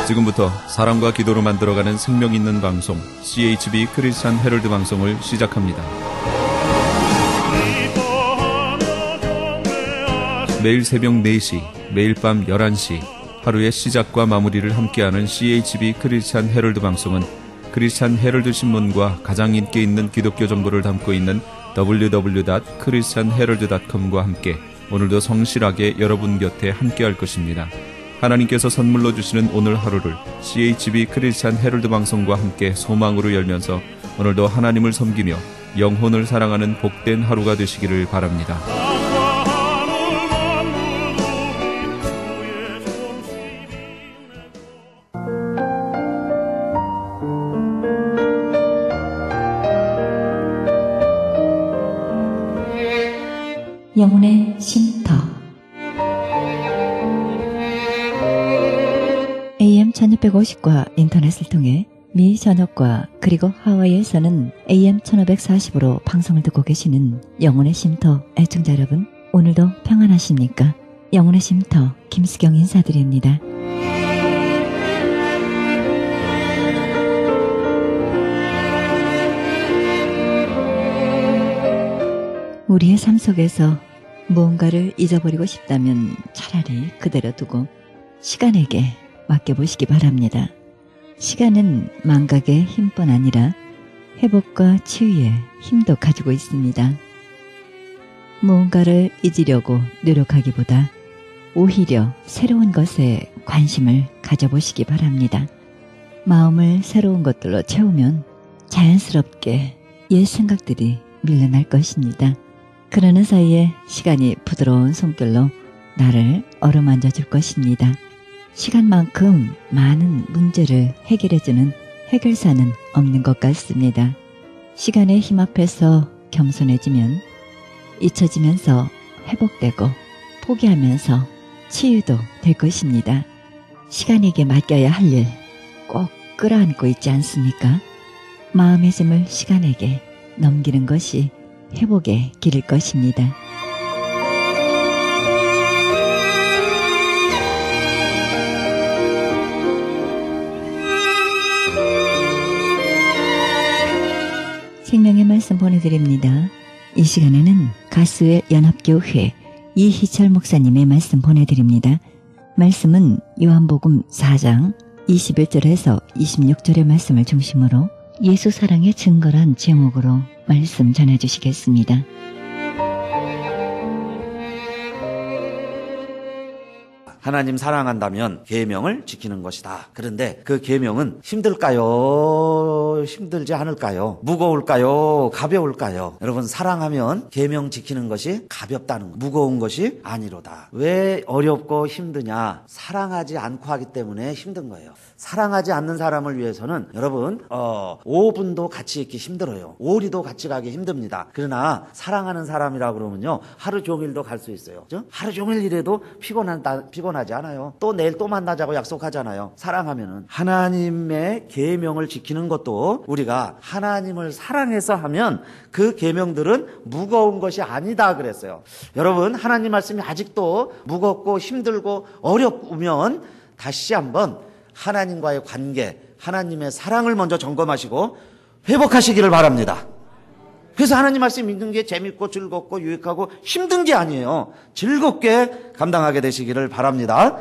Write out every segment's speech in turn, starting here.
지금부터 사랑과 기도로 만들어가는 생명 있는 방송 CHB 크리스찬 헤럴드 방송을 시작합니다. 매일 새벽 4시, 매일 밤 11시 하루의 시작과 마무리를 함께하는 CHB 크리스찬 헤럴드 방송은 크리스찬 헤럴드 신문과 가장 인기 있는 기독교 정보를 담고 있는 www.christianherald.com과 함께 오늘도 성실하게 여러분 곁에 함께할 것입니다. 하나님께서 선물로 주시는 오늘 하루를 CHB 크리스찬 헤럴드 방송과 함께 소망으로 열면서 오늘도 하나님을 섬기며 영혼을 사랑하는 복된 하루가 되시기를 바랍니다. 영혼의 쉼터 AM 1650과 인터넷을 통해 미 전역과 그리고 하와이에서는 AM 1540으로 방송을 듣고 계시는 영혼의 쉼터 애청자 여러분, 오늘도 평안하십니까? 영혼의 쉼터 김수경 인사드립니다. 우리의 삶 속에서 무언가를 잊어버리고 싶다면 차라리 그대로 두고 시간에게 맡겨보시기 바랍니다. 시간은 망각의 힘뿐 아니라 회복과 치유의 힘도 가지고 있습니다. 무언가를 잊으려고 노력하기보다 오히려 새로운 것에 관심을 가져보시기 바랍니다. 마음을 새로운 것들로 채우면 자연스럽게 옛 생각들이 밀려날 것입니다. 그러는 사이에 시간이 부드러운 손길로 나를 어루만져 줄 것입니다. 시간만큼 많은 문제를 해결해주는 해결사는 없는 것 같습니다. 시간의 힘 앞에서 겸손해지면 잊혀지면서 회복되고 포기하면서 치유도 될 것입니다. 시간에게 맡겨야 할 일 꼭 끌어안고 있지 않습니까? 마음의 짐을 시간에게 넘기는 것이 회복의 길일 것입니다. 생명의 말씀 보내드립니다. 이 시간에는 가수의 연합교회 이희철 목사님의 말씀 보내드립니다. 말씀은 요한복음 4장 21절에서 26절의 말씀을 중심으로 예수 사랑의 증거란 제목으로 말씀 전해주시겠습니다. 하나님 사랑한다면 계명을 지키는 것이다. 그런데 그 계명은 힘들까요? 힘들지 않을까요? 무거울까요? 가벼울까요? 여러분, 사랑하면 계명 지키는 것이 가볍다는 것, 무거운 것이 아니로다. 왜 어렵고 힘드냐? 사랑하지 않고 하기 때문에 힘든 거예요. 사랑하지 않는 사람을 위해서는 여러분 5분도 같이 있기 힘들어요. 오리도 같이 가기 힘듭니다. 그러나 사랑하는 사람이라고 그러면요, 하루 종일도 갈 수 있어요. 그렇죠? 하루 종일 일해도 피곤하지 않아요. 또 내일 또 만나자고 약속하잖아요. 사랑하면은. 하나님의 계명을 지키는 것도 우리가 하나님을 사랑해서 하면 그 계명들은 무거운 것이 아니다 그랬어요. 여러분, 하나님 말씀이 아직도 무겁고 힘들고 어렵으면 다시 한번 하나님과의 관계, 하나님의 사랑을 먼저 점검하시고 회복하시기를 바랍니다. 그래서 하나님 말씀 읽는 게 재밌고 즐겁고 유익하고 힘든 게 아니에요. 즐겁게 감당하게 되시기를 바랍니다.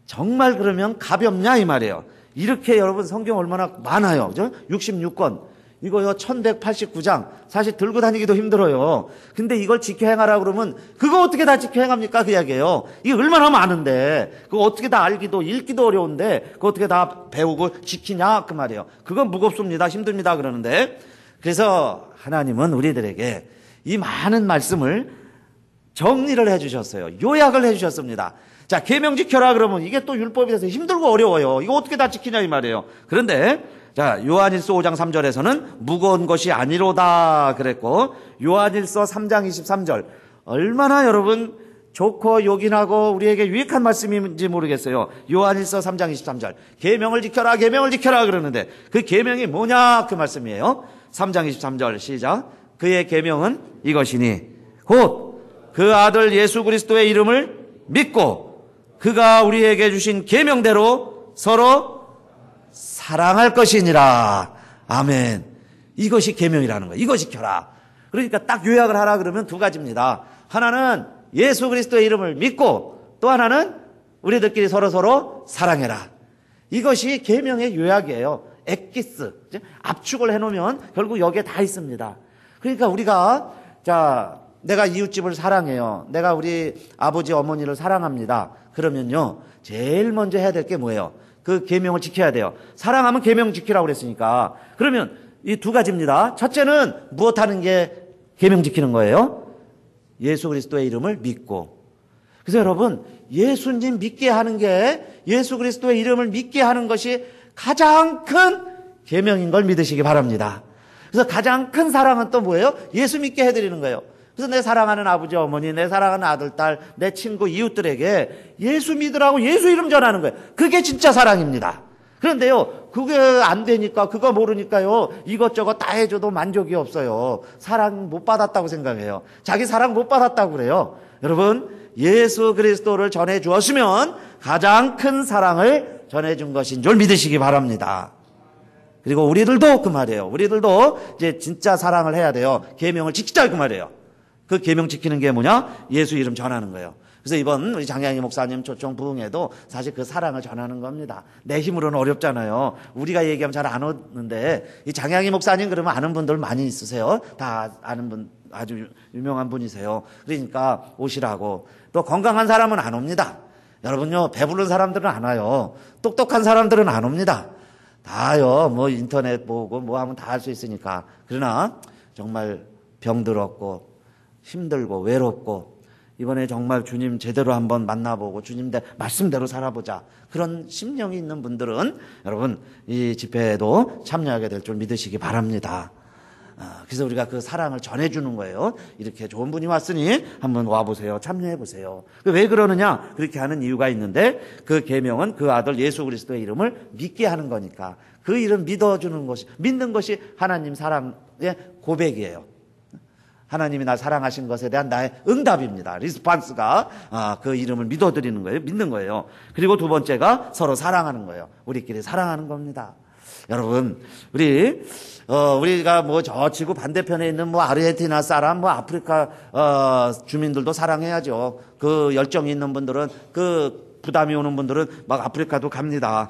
정말 그러면 가볍냐 이 말이에요. 이렇게 여러분 성경 얼마나 많아요. 그죠? 66권. 이거요 1189장. 사실 들고 다니기도 힘들어요. 근데 이걸 지켜 행하라 그러면 그거 어떻게 다 지켜 행합니까? 그 이야기예요. 이게 얼마나 많은데 그거 어떻게 다 알기도 읽기도 어려운데 그거 어떻게 다 배우고 지키냐 그 말이에요. 그건 무겁습니다. 힘듭니다. 그러는데 그래서 하나님은 우리들에게 이 많은 말씀을 정리를 해주셨어요. 요약을 해주셨습니다. 자, 계명 지켜라 그러면 이게 또 율법이 돼서 힘들고 어려워요. 이거 어떻게 다 지키냐 이 말이에요. 그런데 자, 요한일서 5장 3절에서는 무거운 것이 아니로다 그랬고, 요한일서 3장 23절 얼마나 여러분 좋고 요긴하고 우리에게 유익한 말씀인지 모르겠어요. 요한일서 3장 23절 계명을 지켜라 계명을 지켜라 그러는데 그 계명이 뭐냐 그 말씀이에요. 3장 23절 시작. 그의 계명은 이것이니 곧 그 아들 예수 그리스도의 이름을 믿고 그가 우리에게 주신 계명대로 서로 사랑할 것이니라. 아멘. 이것이 계명이라는 거예요. 이거 지켜라. 그러니까 딱 요약을 하라 그러면 두 가지입니다. 하나는 예수 그리스도의 이름을 믿고, 또 하나는 우리들끼리 서로 사랑해라. 이것이 계명의 요약이에요. 엑기스, 압축을 해놓으면 결국 여기에 다 있습니다. 그러니까 우리가 내가 이웃집을 사랑해요. 내가 우리 아버지 어머니를 사랑합니다. 그러면요, 제일 먼저 해야 될 게 뭐예요? 그 계명을 지켜야 돼요. 사랑하면 계명 지키라고 그랬으니까. 그러면 이 두 가지입니다. 첫째는 무엇하는 게 계명 지키는 거예요? 예수 그리스도의 이름을 믿고. 그래서 여러분, 예수님 믿게 하는 게, 예수 그리스도의 이름을 믿게 하는 것이 가장 큰 계명인 걸 믿으시기 바랍니다. 그래서 가장 큰 사랑은 또 뭐예요? 예수 믿게 해드리는 거예요. 그래서 내 사랑하는 아버지 어머니, 내 사랑하는 아들 딸, 내 친구 이웃들에게 예수 믿으라고 예수 이름 전하는 거예요. 그게 진짜 사랑입니다. 그런데요, 그게 안 되니까, 그거 모르니까요, 이것저것 다 해줘도 만족이 없어요. 사랑 못 받았다고 생각해요. 자기 사랑 못 받았다고 그래요. 여러분, 예수 그리스도를 전해 주었으면 가장 큰 사랑을 전해 준 것인 줄 믿으시기 바랍니다. 그리고 우리들도 그 말이에요. 우리들도 이제 진짜 사랑을 해야 돼요. 계명을 지키자 그 말이에요. 그 계명 지키는 게 뭐냐? 예수 이름 전하는 거예요. 그래서 이번 우리 장양희 목사님 초청 부흥회도 사실 그 사랑을 전하는 겁니다. 내 힘으로는 어렵잖아요. 우리가 얘기하면 잘 안 오는데, 이 장양희 목사님 그러면 아는 분들 많이 있으세요. 다 아는 분, 아주 유명한 분이세요. 그러니까 오시라고. 또 건강한 사람은 안 옵니다. 여러분요, 배부른 사람들은 안 와요. 똑똑한 사람들은 안 옵니다. 다요, 뭐 인터넷 보고 뭐 하면 다 할 수 있으니까. 그러나 정말 병들었고 힘들고 외롭고, 이번에 정말 주님 제대로 한번 만나보고 주님 말씀대로 살아보자, 그런 심령이 있는 분들은 여러분 이 집회에도 참여하게 될 줄 믿으시기 바랍니다. 그래서 우리가 그 사랑을 전해주는 거예요. 이렇게 좋은 분이 왔으니 한번 와보세요. 참여해보세요. 왜 그러느냐? 그렇게 하는 이유가 있는데, 그 계명은 그 아들 예수 그리스도의 이름을 믿게 하는 거니까. 그 이름 믿어주는 것이, 믿는 것이 하나님 사랑의 고백이에요. 하나님이 날 사랑하신 것에 대한 나의 응답입니다. 리스판스가 그 이름을 믿어드리는 거예요. 믿는 거예요. 그리고 두 번째가 서로 사랑하는 거예요. 우리끼리 사랑하는 겁니다. 여러분, 우리가 뭐 저 지구 반대편에 있는 뭐 아르헨티나 사람, 뭐 아프리카 주민들도 사랑해야죠. 그 열정이 있는 분들은, 그 부담이 오는 분들은 막 아프리카도 갑니다.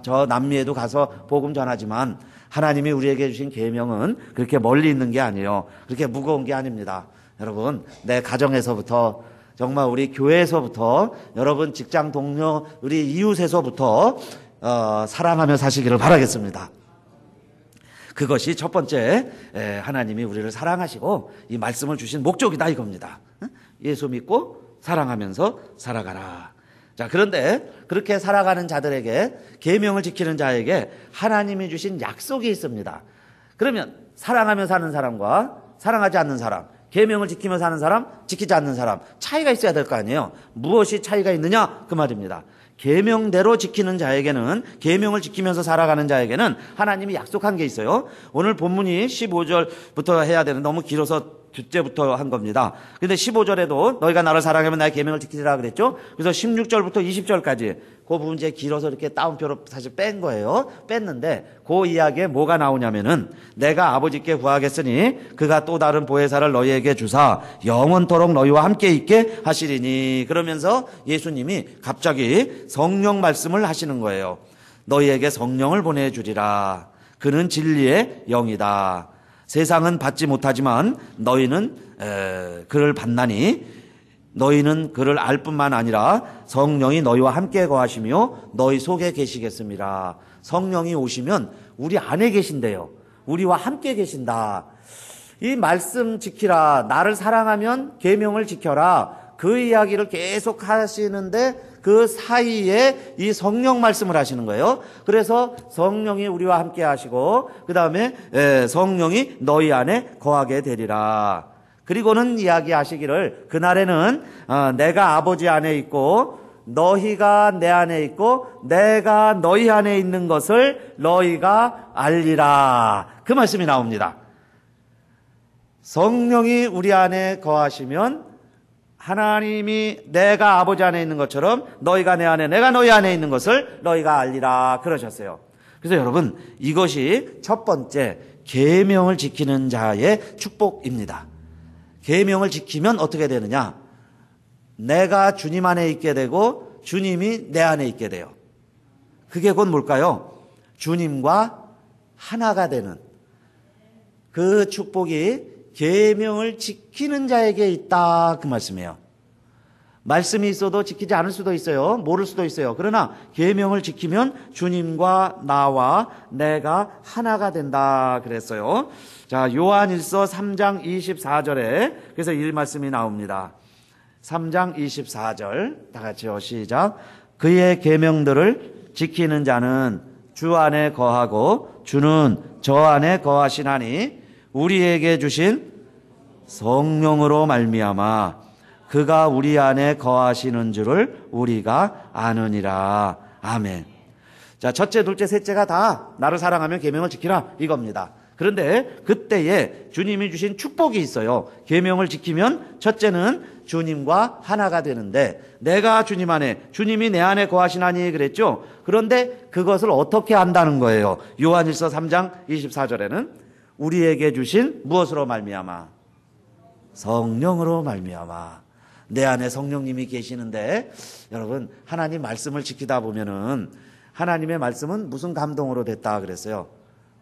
저 남미에도 가서 복음 전하지만, 하나님이 우리에게 주신 계명은 그렇게 멀리 있는 게 아니에요. 그렇게 무거운 게 아닙니다. 여러분, 내 가정에서부터, 정말 우리 교회에서부터, 여러분 직장 동료, 우리 이웃에서부터 사랑하며 사시기를 바라겠습니다. 그것이 첫 번째, 하나님이 우리를 사랑하시고 이 말씀을 주신 목적이다 이겁니다. 예수 믿고 사랑하면서 살아가라. 자, 그런데 그렇게 살아가는 자들에게, 계명을 지키는 자에게 하나님이 주신 약속이 있습니다. 그러면 사랑하며 사는 사람과 사랑하지 않는 사람, 계명을 지키며 사는 사람, 지키지 않는 사람, 차이가 있어야 될 거 아니에요. 무엇이 차이가 있느냐? 그 말입니다. 계명대로 지키는 자에게는, 계명을 지키면서 살아가는 자에게는 하나님이 약속한 게 있어요. 오늘 본문이 15절부터 해야 되는, 너무 길어서 주제부터 한 겁니다. 근데 15절에도 너희가 나를 사랑하면 나의 계명을 지키리라 그랬죠. 그래서 16절부터 20절까지 그 부분 이제 길어서 이렇게 따옴표로 사실 뺀 거예요. 뺐는데 그 이야기에 뭐가 나오냐면은, 내가 아버지께 구하겠으니 그가 또 다른 보혜사를 너희에게 주사 영원토록 너희와 함께 있게 하시리니. 그러면서 예수님이 갑자기 성령 말씀을 하시는 거예요. 너희에게 성령을 보내주리라. 그는 진리의 영이다. 세상은 받지 못하지만 너희는 그를 받나니, 너희는 그를 알 뿐만 아니라 성령이 너희와 함께 거하시며 너희 속에 계시겠습니다. 성령이 오시면 우리 안에 계신대요. 우리와 함께 계신다. 이 말씀 지키라, 나를 사랑하면 계명을 지켜라, 그 이야기를 계속 하시는데 그 사이에 이 성령 말씀을 하시는 거예요. 그래서 성령이 우리와 함께 하시고, 그 다음에 성령이 너희 안에 거하게 되리라. 그리고는 이야기하시기를, 그날에는 내가 아버지 안에 있고 너희가 내 안에 있고 내가 너희 안에 있는 것을 너희가 알리라. 그 말씀이 나옵니다. 성령이 우리 안에 거하시면 하나님이 내가 아버지 안에 있는 것처럼 너희가 내 안에 내가 너희 안에 있는 것을 너희가 알리라 그러셨어요. 그래서 여러분, 이것이 첫 번째 계명을 지키는 자의 축복입니다. 계명을 지키면 어떻게 되느냐? 내가 주님 안에 있게 되고 주님이 내 안에 있게 돼요. 그게 곧 뭘까요? 주님과 하나가 되는 그 축복이 계명을 지키는 자에게 있다 그 말씀이에요. 말씀이 있어도 지키지 않을 수도 있어요. 모를 수도 있어요. 그러나 계명을 지키면 주님과 나와 내가 하나가 된다 그랬어요. 자, 요한일서 3장 24절에 그래서 이 말씀이 나옵니다. 3장 24절 다 같이요. 시작. 그의 계명들을 지키는 자는 주 안에 거하고 주는 저 안에 거하시나니 우리에게 주신 성령으로 말미암아 그가 우리 안에 거하시는 줄을 우리가 아느니라. 아멘. 자, 첫째, 둘째, 셋째가 다 나를 사랑하면 계명을 지키라 이겁니다. 그런데 그때에 주님이 주신 축복이 있어요. 계명을 지키면 첫째는 주님과 하나가 되는데 내가 주님 안에 주님이 내 안에 거하시나니 그랬죠. 그런데 그것을 어떻게 안다는 거예요? 요한일서 3장 24절에는 우리에게 주신 무엇으로 말미암아? 성령으로 말미암아. 내 안에 성령님이 계시는데 여러분, 하나님 말씀을 지키다 보면은 하나님의 말씀은 무슨 감동으로 됐다 그랬어요?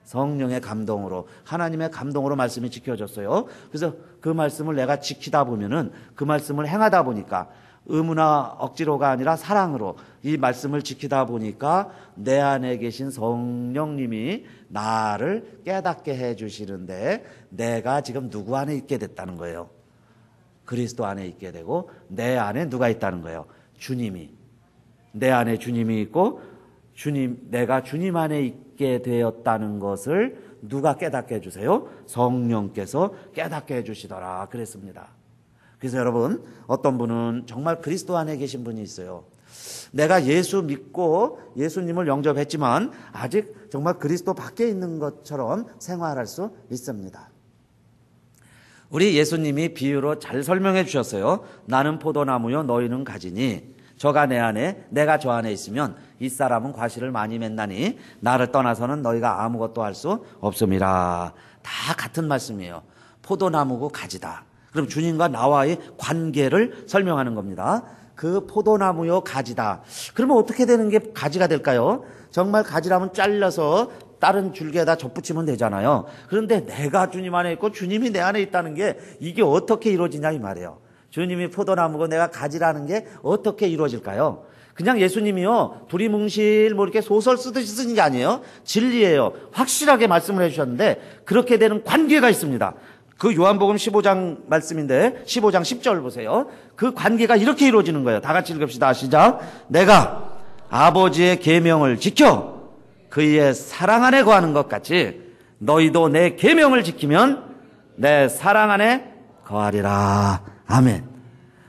성령의 감동으로, 하나님의 감동으로 말씀이 지켜졌어요. 그래서 그 말씀을 내가 지키다 보면은 그 말씀을 행하다 보니까 의무나 억지로가 아니라 사랑으로 이 말씀을 지키다 보니까 내 안에 계신 성령님이 나를 깨닫게 해주시는데 내가 지금 누구 안에 있게 됐다는 거예요? 그리스도 안에 있게 되고 내 안에 누가 있다는 거예요? 주님이. 내 안에 주님이 있고 내가 주님 안에 있게 되었다는 것을 누가 깨닫게 해주세요? 성령께서 깨닫게 해주시더라 그랬습니다. 그래서 여러분, 어떤 분은 정말 그리스도 안에 계신 분이 있어요. 내가 예수 믿고 예수님을 영접했지만 아직 정말 그리스도 밖에 있는 것처럼 생활할 수 있습니다. 우리 예수님이 비유로 잘 설명해 주셨어요. 나는 포도나무요 너희는 가지니 저가 내 안에 내가 저 안에 있으면 이 사람은 과실을 많이 맺나니 나를 떠나서는 너희가 아무것도 할 수 없음이라. 다 같은 말씀이에요. 포도나무고 가지다. 그럼 주님과 나와의 관계를 설명하는 겁니다. 그 포도나무요 가지다. 그러면 어떻게 되는 게 가지가 될까요? 정말 가지라면 잘라서 다른 줄기에다 접붙이면 되잖아요. 그런데 내가 주님 안에 있고 주님이 내 안에 있다는 게 이게 어떻게 이루어지냐 이 말이에요. 주님이 포도나무고 내가 가지라는 게 어떻게 이루어질까요? 그냥 예수님이요 두리뭉실 뭐 이렇게 소설 쓰듯이 쓰는 게 아니에요. 진리예요. 확실하게 말씀을 해주셨는데 그렇게 되는 관계가 있습니다. 그 요한복음 15장 말씀인데 15장 10절 보세요. 그 관계가 이렇게 이루어지는 거예요. 다 같이 읽읍시다. 시작. 내가 아버지의 계명을 지켜 그의 사랑 안에 거하는 것 같이 너희도 내 계명을 지키면 내 사랑 안에 거하리라. 아멘.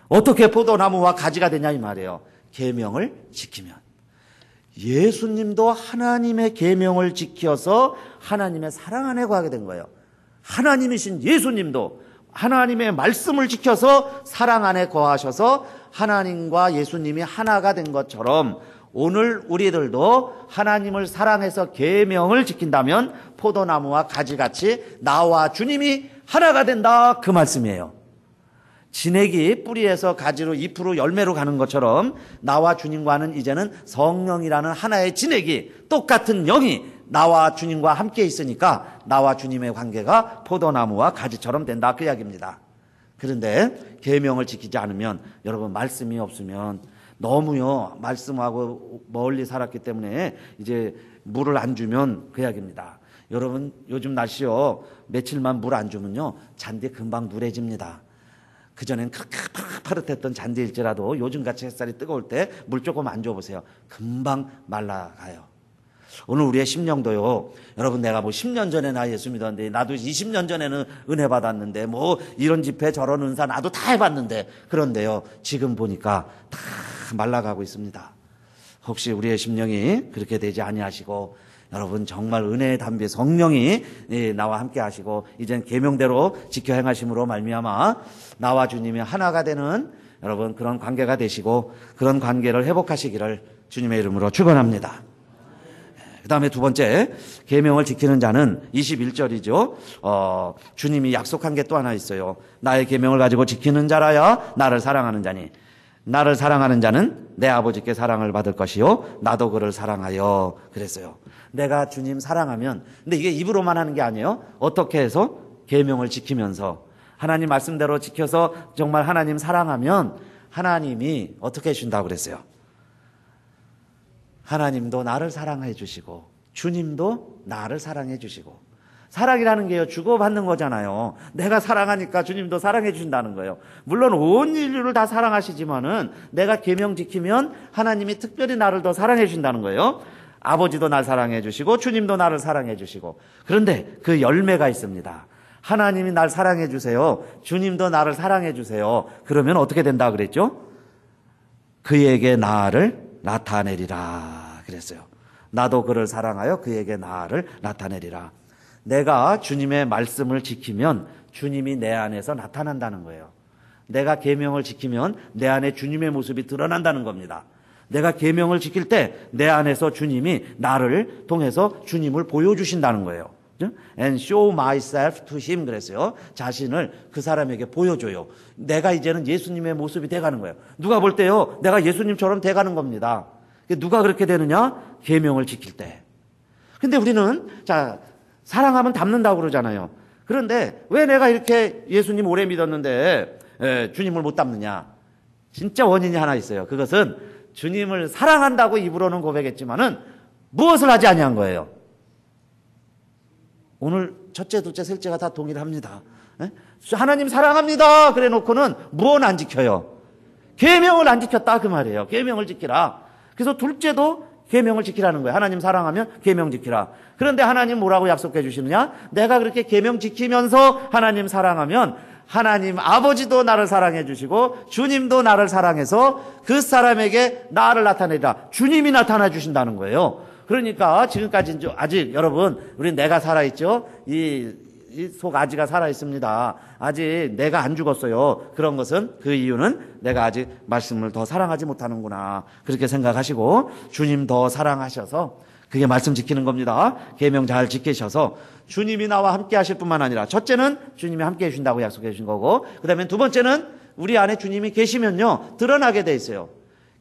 어떻게 포도나무와 가지가 되냐 이 말이에요. 계명을 지키면. 예수님도 하나님의 계명을 지켜서 하나님의 사랑 안에 거하게 된 거예요. 하나님이신 예수님도 하나님의 말씀을 지켜서 사랑 안에 거하셔서 하나님과 예수님이 하나가 된 것처럼 오늘 우리들도 하나님을 사랑해서 계명을 지킨다면 포도나무와 가지같이 나와 주님이 하나가 된다 그 말씀이에요. 진액이 뿌리에서 가지로 잎으로 열매로 가는 것처럼 나와 주님과는 이제는 성령이라는 하나의 진액이 똑같은 영이 나와 주님과 함께 있으니까 나와 주님의 관계가 포도나무와 가지처럼 된다 그 이야기입니다. 그런데 계명을 지키지 않으면 여러분 말씀이 없으면 너무요 말씀하고 멀리 살았기 때문에 이제 물을 안 주면 그 이야기입니다. 여러분 요즘 날씨요 며칠만 물 안 주면요 잔디 금방 누래집니다. 그전엔 그렇게 파릇했던 잔디일지라도 요즘같이 햇살이 뜨거울 때 물 조금 안 줘보세요. 금방 말라가요. 오늘 우리의 심령도요. 여러분 내가 뭐 10년 전에 나 예수 믿었는데 나도 20년 전에는 은혜 받았는데 뭐 이런 집회 저런 은사 나도 다 해봤는데 그런데요. 지금 보니까 다 말라가고 있습니다. 혹시 우리의 심령이 그렇게 되지 아니하시고 여러분 정말 은혜의 담비 성령이 나와 함께 하시고 이젠 계명대로 지켜 행하심으로 말미암아 나와 주님이 하나가 되는 여러분 그런 관계가 되시고 그런 관계를 회복하시기를 주님의 이름으로 축원합니다. 그 다음에 두 번째, 계명을 지키는 자는 21절이죠. 주님이 약속한 게 또 하나 있어요. 나의 계명을 가지고 지키는 자라야 나를 사랑하는 자니 나를 사랑하는 자는 내 아버지께 사랑을 받을 것이요 나도 그를 사랑하여 그랬어요. 내가 주님 사랑하면, 근데 이게 입으로만 하는 게 아니에요. 어떻게 해서? 계명을 지키면서 하나님 말씀대로 지켜서 정말 하나님 사랑하면 하나님이 어떻게 해준다고 그랬어요? 하나님도 나를 사랑해 주시고 주님도 나를 사랑해 주시고, 사랑이라는 게요 주고받는 거잖아요. 내가 사랑하니까 주님도 사랑해 주신다는 거예요. 물론 온 인류를 다 사랑하시지만은 내가 계명 지키면 하나님이 특별히 나를 더 사랑해 주신다는 거예요. 아버지도 날 사랑해 주시고 주님도 나를 사랑해 주시고. 그런데 그 열매가 있습니다. 하나님이 날 사랑해 주세요, 주님도 나를 사랑해 주세요. 그러면 어떻게 된다 그랬죠? 그에게 나를 나타내리라 그랬어요. 나도 그를 사랑하여 그에게 나를 나타내리라. 내가 주님의 말씀을 지키면 주님이 내 안에서 나타난다는 거예요. 내가 계명을 지키면 내 안에 주님의 모습이 드러난다는 겁니다. 내가 계명을 지킬 때 내 안에서 주님이 나를 통해서 주님을 보여주신다는 거예요. And show myself to him 그랬어요. 자신을 그 사람에게 보여줘요. 내가 이제는 예수님의 모습이 돼가는 거예요. 누가 볼 때요 내가 예수님처럼 돼가는 겁니다. 누가 그렇게 되느냐? 계명을 지킬 때. 근데 우리는 자 사랑하면 닮는다고 그러잖아요. 그런데 왜 내가 이렇게 예수님 오래 믿었는데 주님을 못 닮느냐? 진짜 원인이 하나 있어요. 그것은 주님을 사랑한다고 입으로는 고백했지만은 무엇을 하지 아니한 거예요. 오늘 첫째, 둘째, 셋째가 다 동일합니다. 하나님 사랑합니다 그래 놓고는 무엇 안 지켜요? 계명을 안 지켰다 그 말이에요. 계명을 지키라. 그래서 둘째도 계명을 지키라는 거예요. 하나님 사랑하면 계명 지키라. 그런데 하나님 뭐라고 약속해 주시느냐? 내가 그렇게 계명 지키면서 하나님 사랑하면 하나님 아버지도 나를 사랑해 주시고 주님도 나를 사랑해서 그 사람에게 나를 나타내라. 주님이 나타나 주신다는 거예요. 그러니까 지금까지 아직 여러분 우리 내가 살아있죠. 이 속 아지가 살아있습니다. 아직 내가 안 죽었어요. 그런 것은 그 이유는 내가 아직 말씀을 더 사랑하지 못하는구나 그렇게 생각하시고 주님 더 사랑하셔서 그게 말씀 지키는 겁니다. 계명 잘 지키셔서 주님이 나와 함께 하실 뿐만 아니라 첫째는 주님이 함께 해주신다고 약속해 주신 거고, 그 다음에 두 번째는 우리 안에 주님이 계시면요 드러나게 돼 있어요.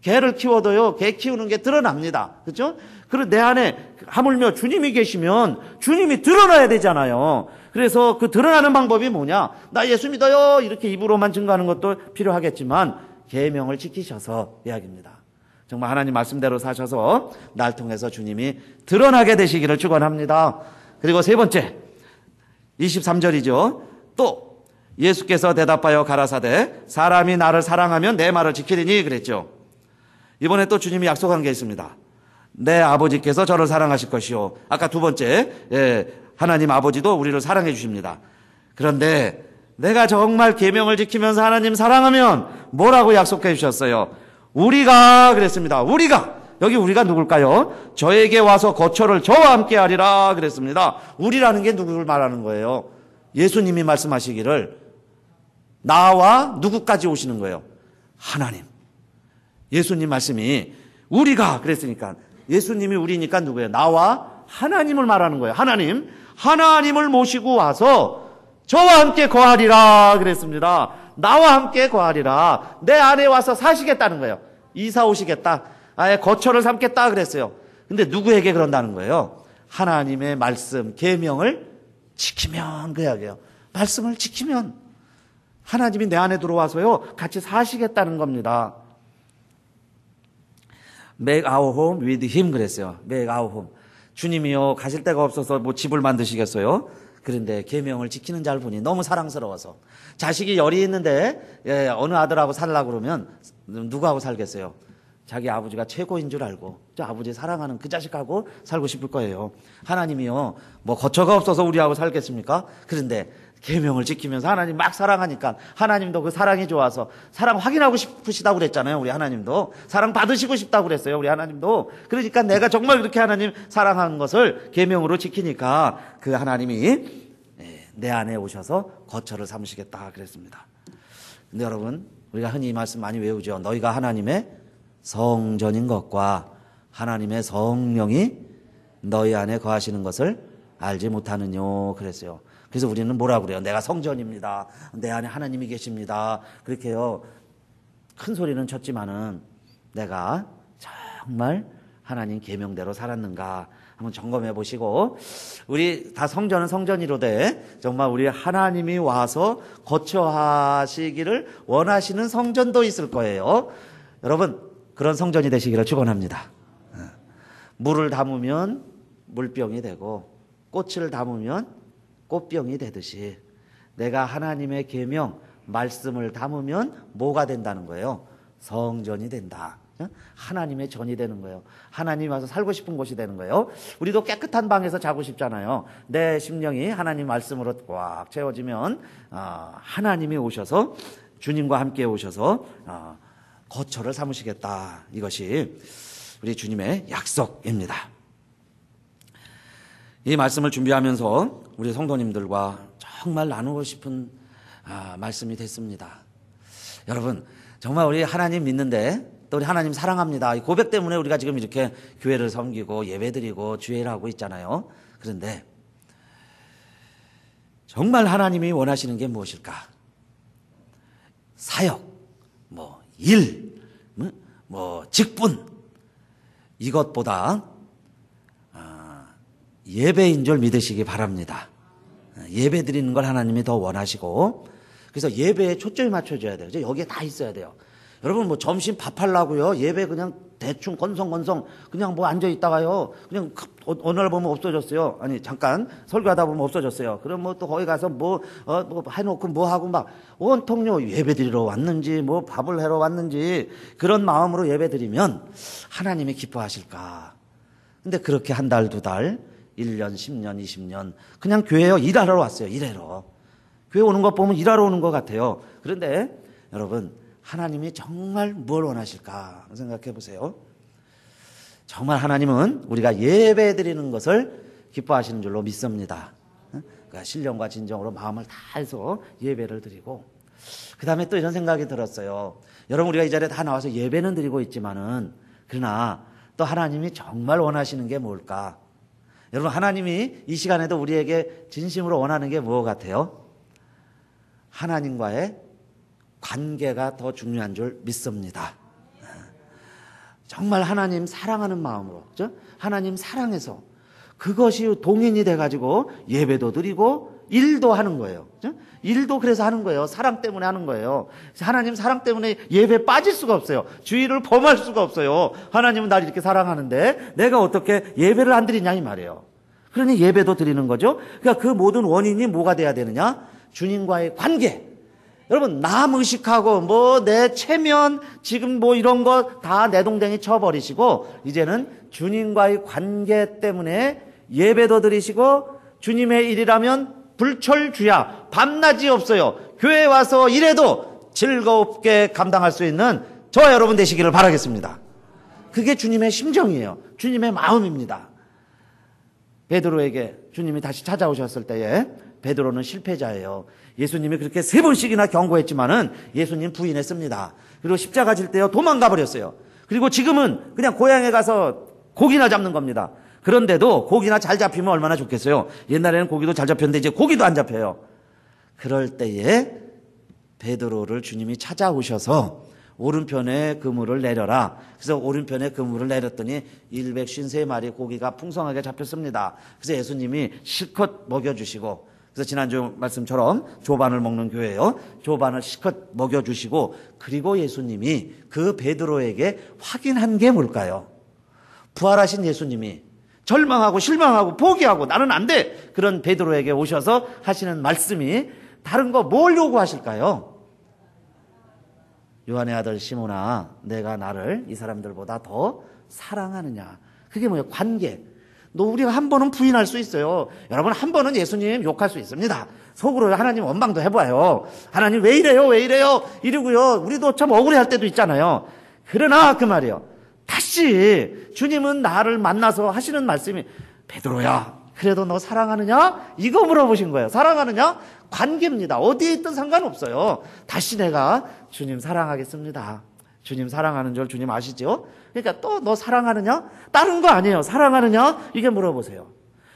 개를 키워도요 개 키우는 게 드러납니다. 그렇죠? 그리고 내 안에 하물며 주님이 계시면 주님이 드러나야 되잖아요. 그래서 그 드러나는 방법이 뭐냐? 나 예수 믿어요 이렇게 입으로만 증거하는 것도 필요하겠지만 계명을 지키셔서 이야기입니다. 정말 하나님 말씀대로 사셔서 날 통해서 주님이 드러나게 되시기를 축원합니다. 그리고 세 번째 23절이죠. 또 예수께서 대답하여 가라사대 사람이 나를 사랑하면 내 말을 지키리니 그랬죠. 이번에 또 주님이 약속한 게 있습니다. 내 아버지께서 저를 사랑하실 것이요. 아까 두 번째 하나님 아버지도 우리를 사랑해 주십니다. 그런데 내가 정말 계명을 지키면서 하나님 사랑하면 뭐라고 약속해 주셨어요? 우리가 그랬습니다. 여기 우리가 누굴까요? 저에게 와서 거처를 저와 함께 하리라 그랬습니다. 우리라는 게 누구를 말하는 거예요? 예수님이 말씀하시기를 나와 누구까지 오시는 거예요? 하나님. 예수님 말씀이 우리가 그랬으니까 예수님이 우리니까 누구예요? 나와 하나님을 말하는 거예요. 하나님을 모시고 와서 저와 함께 거하리라 그랬습니다. 나와 함께 거하리라. 내 안에 와서 사시겠다는 거예요. 이사 오시겠다. 아예 거처를 삼겠다 그랬어요. 근데 누구에게 그런다는 거예요? 하나님의 말씀, 계명을 지키면 그 이야기예요. 말씀을 지키면 하나님이 내 안에 들어와서요 같이 사시겠다는 겁니다. Make our home with him 그랬어요. Make our home. 주님이요 가실 데가 없어서 뭐 집을 만드시겠어요? 그런데 계명을 지키는 자를 보니 너무 사랑스러워서 자식이 열이 있는데 어느 아들하고 살려고 그러면 누구하고 살겠어요? 자기 아버지가 최고인 줄 알고 저 아버지 사랑하는 그 자식하고 살고 싶을 거예요. 하나님이요 뭐 거처가 없어서 우리하고 살겠습니까? 그런데 계명을 지키면서 하나님 막 사랑하니까 하나님도 그 사랑이 좋아서 사랑 확인하고 싶으시다고 그랬잖아요. 우리 하나님도 사랑 받으시고 싶다고 그랬어요. 우리 하나님도. 그러니까 내가 정말 그렇게 하나님 사랑하는 것을 계명으로 지키니까 그 하나님이 내 안에 오셔서 거처를 삼으시겠다 그랬습니다. 근데 여러분 우리가 흔히 이 말씀 많이 외우죠. 너희가 하나님의 성전인 것과 하나님의 성령이 너희 안에 거하시는 것을 알지 못하느뇨 그랬어요. 그래서 우리는 뭐라 그래요? 내가 성전입니다. 내 안에 하나님이 계십니다. 그렇게요. 큰 소리는 쳤지만은 내가 정말 하나님 계명대로 살았는가 한번 점검해 보시고, 우리 다 성전은 성전이로되 정말 우리 하나님이 와서 거처하시기를 원하시는 성전도 있을 거예요. 여러분 그런 성전이 되시기를 축원합니다. 물을 담으면 물병이 되고 꽃을 담으면 꽃병이 되듯이 내가 하나님의 계명 말씀을 담으면 뭐가 된다는 거예요? 성전이 된다. 하나님의 전이 되는 거예요. 하나님이 와서 살고 싶은 곳이 되는 거예요. 우리도 깨끗한 방에서 자고 싶잖아요. 내 심령이 하나님 말씀으로 꽉 채워지면 하나님이 오셔서 주님과 함께 오셔서 거처를 삼으시겠다. 이것이 우리 주님의 약속입니다. 이 말씀을 준비하면서 우리 성도님들과 정말 나누고 싶은 말씀이 됐습니다. 여러분 정말 우리 하나님 믿는데 또 우리 하나님 사랑합니다. 이 고백 때문에 우리가 지금 이렇게 교회를 섬기고 예배드리고 주회를 하고 있잖아요. 그런데 정말 하나님이 원하시는 게 무엇일까? 사역, 일, 직분, 이것보다 예배인 줄 믿으시기 바랍니다. 예배 드리는 걸 하나님이 더 원하시고, 그래서 예배에 초점이 맞춰져야 돼요. 여기에 다 있어야 돼요. 여러분 점심 밥 하려고요. 예배 그냥 대충 건성건성 그냥 앉아 있다가요. 그냥 어느 날 보면 없어졌어요. 아니 잠깐 설교하다 보면 없어졌어요. 그럼 또 거기 가서 해놓고 하고 막 온통요 예배 드리러 왔는지 밥을 하러 왔는지 그런 마음으로 예배 드리면 하나님이 기뻐하실까? 근데 그렇게 한 달, 두 달, 1년, 10년, 20년 그냥 교회에 일하러 왔어요. 일하러. 교회 오는 것 보면 일하러 오는 것 같아요. 그런데 여러분 하나님이 정말 뭘 원하실까 생각해 보세요. 정말 하나님은 우리가 예배 드리는 것을 기뻐하시는 줄로 믿습니다. 그러니까 신령과 진정으로 마음을 다해서 예배를 드리고, 그 다음에 또 이런 생각이 들었어요. 여러분 우리가 이 자리에 다 나와서 예배는 드리고 있지만은 그러나 또 하나님이 정말 원하시는 게 뭘까? 여러분 하나님이 이 시간에도 우리에게 진심으로 원하는 게 무엇 같아요? 하나님과의 관계가 더 중요한 줄 믿습니다. 정말 하나님 사랑하는 마음으로, 그렇죠? 하나님 사랑해서 그것이 동인이 돼가지고 예배도 드리고 일도 하는 거예요. 그렇죠? 일도 그래서 하는 거예요. 사랑 때문에 하는 거예요. 하나님 사랑 때문에 예배 빠질 수가 없어요. 주의를 범할 수가 없어요. 하나님은 나를 이렇게 사랑하는데 내가 어떻게 예배를 안 드리냐 이 말이에요. 그러니 예배도 드리는 거죠. 그러니까 그 모든 원인이 뭐가 돼야 되느냐? 주님과의 관계. 여러분 남 의식하고 내 체면 지금 이런 거 다 내동댕이 쳐버리시고 이제는 주님과의 관계 때문에 예배도 드리시고, 주님의 일이라면 불철주야 밤낮이 없어요. 교회에 와서 일해도 즐겁게 감당할 수 있는 저와 여러분 되시기를 바라겠습니다. 그게 주님의 심정이에요. 주님의 마음입니다. 베드로에게 주님이 다시 찾아오셨을 때에 베드로는 실패자예요. 예수님이 그렇게 3번씩이나 경고했지만은 예수님 부인했습니다. 그리고 십자가 질 때요 도망가 버렸어요. 그리고 지금은 그냥 고향에 가서 고기나 잡는 겁니다. 그런데도 고기나 잘 잡히면 얼마나 좋겠어요. 옛날에는 고기도 잘 잡혔는데 이제 고기도 안 잡혀요. 그럴 때에 베드로를 주님이 찾아오셔서 오른편에 그물을 내려라. 그래서 오른편에 그물을 내렸더니 153마리 고기가 풍성하게 잡혔습니다. 그래서 예수님이 실컷 먹여주시고, 그래서 지난주 말씀처럼 조반을 먹는 교회예요. 조반을 실컷 먹여주시고, 그리고 예수님이 그 베드로에게 확인한 게 뭘까요? 부활하신 예수님이 절망하고 실망하고 포기하고 나는 안 돼! 그런 베드로에게 오셔서 하시는 말씀이 다른 거 뭘 요구하실까요? 요한의 아들 시몬아, 내가 나를 이 사람들보다 더 사랑하느냐? 그게 뭐예요? 관계. 우리가 한 번은 부인할 수 있어요. 여러분 한 번은 예수님 욕할 수 있습니다. 속으로 하나님 원망도 해봐요. 하나님 왜 이래요? 왜 이래요? 이러고요. 우리도 참 억울해할 때도 있잖아요. 그러나 그 말이에요. 다시 주님은 나를 만나서 하시는 말씀이 베드로야 그래도 너 사랑하느냐? 이거 물어보신 거예요. 사랑하느냐? 관계입니다. 어디에 있든 상관없어요. 다시 내가 주님 사랑하겠습니다. 주님 사랑하는 줄 주님 아시죠? 그러니까 또 너 사랑하느냐? 다른 거 아니에요. 사랑하느냐? 이게 물어보세요.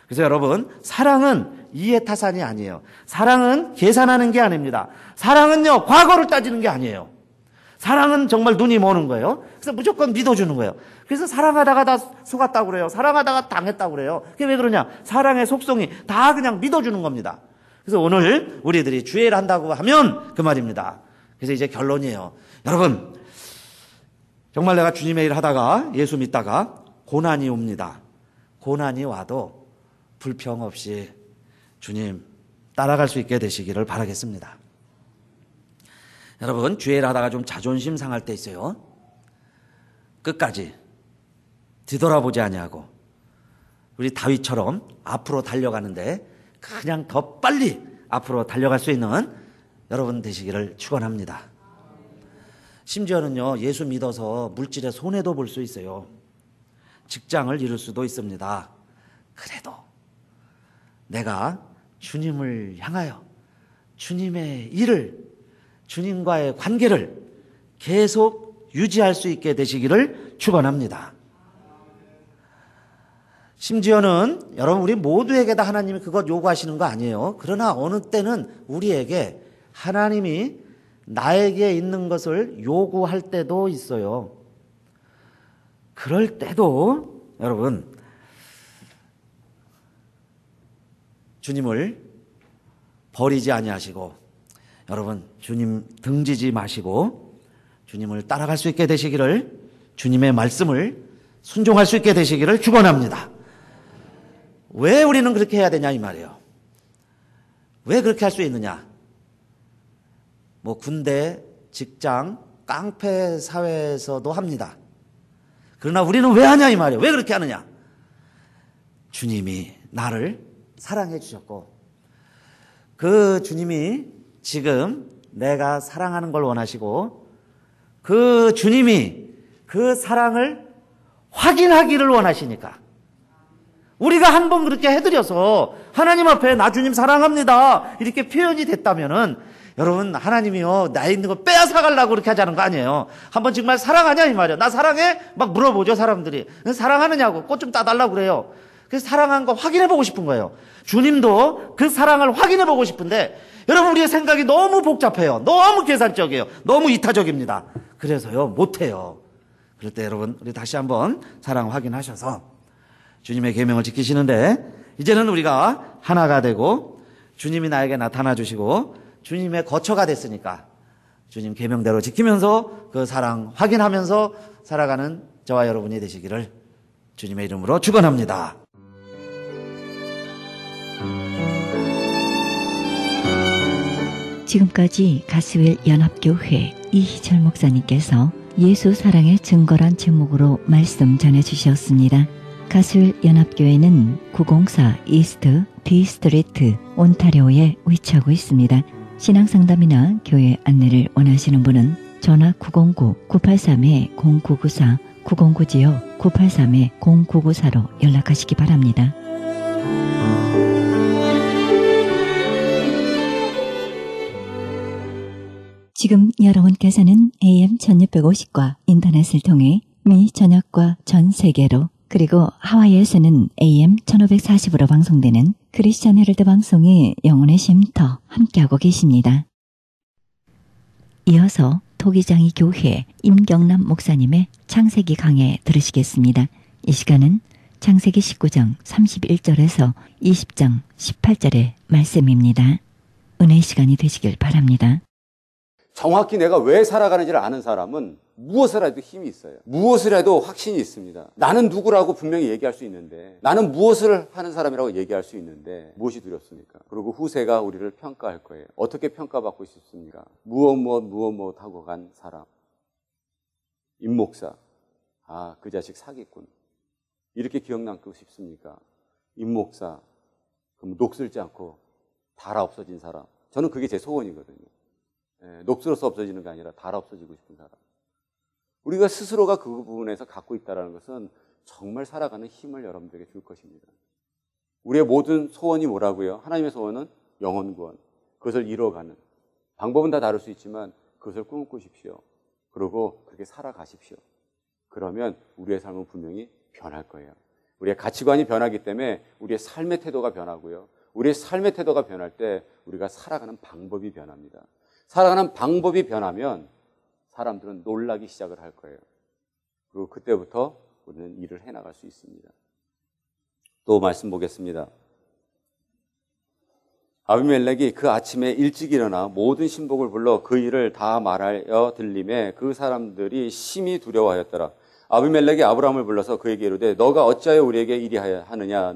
그래서 여러분, 사랑은 이해타산이 아니에요. 사랑은 계산하는 게 아닙니다. 사랑은요, 과거를 따지는 게 아니에요. 사랑은 정말 눈이 머는 거예요. 그래서 무조건 믿어주는 거예요. 그래서 사랑하다가 다 속았다고 그래요. 사랑하다가 당했다고 그래요. 그게 왜 그러냐? 사랑의 속성이 다 그냥 믿어주는 겁니다. 그래서 오늘 우리들이 주의를 한다고 하면 그 말입니다. 그래서 이제 결론이에요. 여러분, 정말 내가 주님의 일을 하다가 예수 믿다가 고난이 옵니다. 고난이 와도 불평 없이 주님 따라갈 수 있게 되시기를 바라겠습니다. 여러분, 주의 일 하다가 좀 자존심 상할 때 있어요. 끝까지 뒤돌아보지 아니하고 우리 다윗처럼 앞으로 달려가는데 그냥 더 빨리 앞으로 달려갈 수 있는 여러분 되시기를 축원합니다. 심지어는요, 예수 믿어서 물질의 손해도 볼 수 있어요. 직장을 잃을 수도 있습니다. 그래도 내가 주님을 향하여 주님의 일을, 주님과의 관계를 계속 유지할 수 있게 되시기를 축원합니다. 심지어는 여러분, 우리 모두에게 다 하나님이 그것 요구하시는 거 아니에요. 그러나 어느 때는 우리에게 하나님이 나에게 있는 것을 요구할 때도 있어요. 그럴 때도 여러분, 주님을 버리지 아니하시고 여러분, 주님 등지지 마시고 주님을 따라갈 수 있게 되시기를, 주님의 말씀을 순종할 수 있게 되시기를 축원합니다. 왜 우리는 그렇게 해야 되냐 이 말이에요. 왜 그렇게 할 수 있느냐? 뭐 군대, 직장, 깡패 사회에서도 합니다. 그러나 우리는 왜 하냐 이 말이에요. 왜 그렇게 하느냐? 주님이 나를 사랑해 주셨고 그 주님이 지금 내가 사랑하는 걸 원하시고 그 주님이 그 사랑을 확인하기를 원하시니까 우리가 한번 그렇게 해드려서 하나님 앞에 나 주님 사랑합니다 이렇게 표현이 됐다면은 여러분, 하나님이요 나에 있는 거 빼앗아 가려고 그렇게 하자는 거 아니에요. 한번 정말 사랑하냐 이 말이에요. 나 사랑해? 막 물어보죠 사람들이. 사랑하느냐고 꽃 좀 따달라고 그래요. 그래서 사랑한 거 확인해 보고 싶은 거예요. 주님도 그 사랑을 확인해 보고 싶은데 여러분, 우리의 생각이 너무 복잡해요. 너무 계산적이에요. 너무 이타적입니다. 그래서요 못해요. 그럴 때 여러분, 우리 다시 한번 사랑 확인하셔서 주님의 계명을 지키시는데 이제는 우리가 하나가 되고 주님이 나에게 나타나 주시고 주님의 거처가 됐으니까 주님 계명대로 지키면서 그 사랑 확인하면서 살아가는 저와 여러분이 되시기를 주님의 이름으로 축원합니다. 지금까지 가스웰 연합교회 이희철 목사님께서 예수 사랑의 증거란 제목으로 말씀 전해주셨습니다. 가스웰 연합교회는 904 이스트 D 스트리트 온타리오에 위치하고 있습니다. 신앙상담이나 교회 안내를 원하시는 분은 전화 909-983-0994 909지역 983-0994로 연락하시기 바랍니다. 지금 여러분께서는 AM 1650과 인터넷을 통해 미 전역과 전 세계로 그리고 하와이에서는 AM 1540으로 방송되는 크리스천 헤럴드 방송의 영혼의 쉼터 함께하고 계십니다. 이어서 토기장이 교회 임경남 목사님의 창세기 강해 들으시겠습니다. 이 시간은 창세기 19장 31절에서 20장 18절의 말씀입니다. 은혜의 시간이 되시길 바랍니다. 정확히 내가 왜 살아가는지를 아는 사람은 무엇을 해도 힘이 있어요. 무엇을 해도 확신이 있습니다. 나는 누구라고 분명히 얘기할 수 있는데, 나는 무엇을 하는 사람이라고 얘기할 수 있는데 무엇이 두렵습니까? 그리고 후세가 우리를 평가할 거예요. 어떻게 평가받고 싶습니까? 무엇 하고 간 사람. 임목사. 아, 그 자식 사기꾼. 이렇게 기억남고 싶습니까? 임목사. 그럼 녹슬지 않고 달아 없어진 사람. 저는 그게 제 소원이거든요. 녹슬어서 없어지는 게 아니라 달아 없어지고 싶은 사람. 우리가 스스로가 그 부분에서 갖고 있다는 것은 정말 살아가는 힘을 여러분들에게 줄 것입니다. 우리의 모든 소원이 뭐라고요? 하나님의 소원은 영혼 구원. 그것을 이뤄가는. 방법은 다 다를 수 있지만 그것을 꿈꾸십시오. 그리고 그렇게 살아가십시오. 그러면 우리의 삶은 분명히 변할 거예요. 우리의 가치관이 변하기 때문에 우리의 삶의 태도가 변하고요. 우리의 삶의 태도가 변할 때 우리가 살아가는 방법이 변합니다. 살아가는 방법이 변하면 사람들은 놀라기 시작을 할 거예요. 그리고 그때부터 우리는 일을 해나갈 수 있습니다. 또 말씀 보겠습니다. 아비멜렉이 그 아침에 일찍 일어나 모든 신복을 불러 그 일을 다 말하여 들림에 그 사람들이 심히 두려워하였더라. 아비멜렉이 아브라함을 불러서 그에게 이르되 너가 어찌하여 우리에게 이리 하느냐?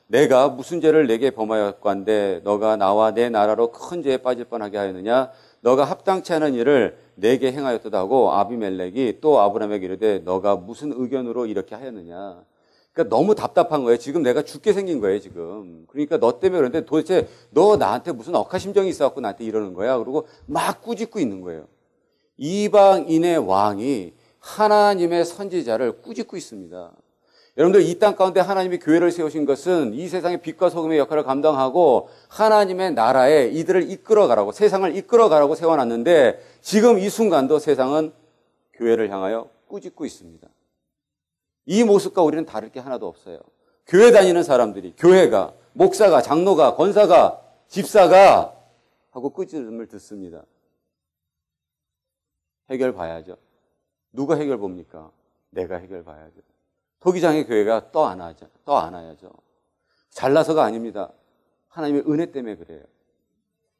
내가 무슨 죄를 내게 범하였건대 너가 나와 내 나라로 큰 죄에 빠질 뻔하게 하였느냐? 너가 합당치 않은 일을 내게 행하였다 하고 아비멜렉이 또 아브라함에게 이르되 너가 무슨 의견으로 이렇게 하였느냐? 그러니까 너무 답답한 거예요. 지금 내가 죽게 생긴 거예요, 지금. 그러니까 너 때문에 그런데 도대체 너 나한테 무슨 억하심정이 있어갖고 나한테 이러는 거야? 그러고 막 꾸짖고 있는 거예요. 이방인의 왕이 하나님의 선지자를 꾸짖고 있습니다. 여러분들 이 땅 가운데 하나님이 교회를 세우신 것은 이 세상의 빛과 소금의 역할을 감당하고 하나님의 나라에 이들을 이끌어가라고, 세상을 이끌어가라고 세워놨는데 지금 이 순간도 세상은 교회를 향하여 꾸짖고 있습니다. 이 모습과 우리는 다를 게 하나도 없어요. 교회 다니는 사람들이, 교회가, 목사가, 장로가, 권사가, 집사가 하고 꾸짖음을 듣습니다. 해결 봐야죠. 누가 해결 봅니까? 내가 해결 봐야죠. 토기장의 교회가 떠 안아야죠. 잘나서가 아닙니다. 하나님의 은혜 때문에 그래요.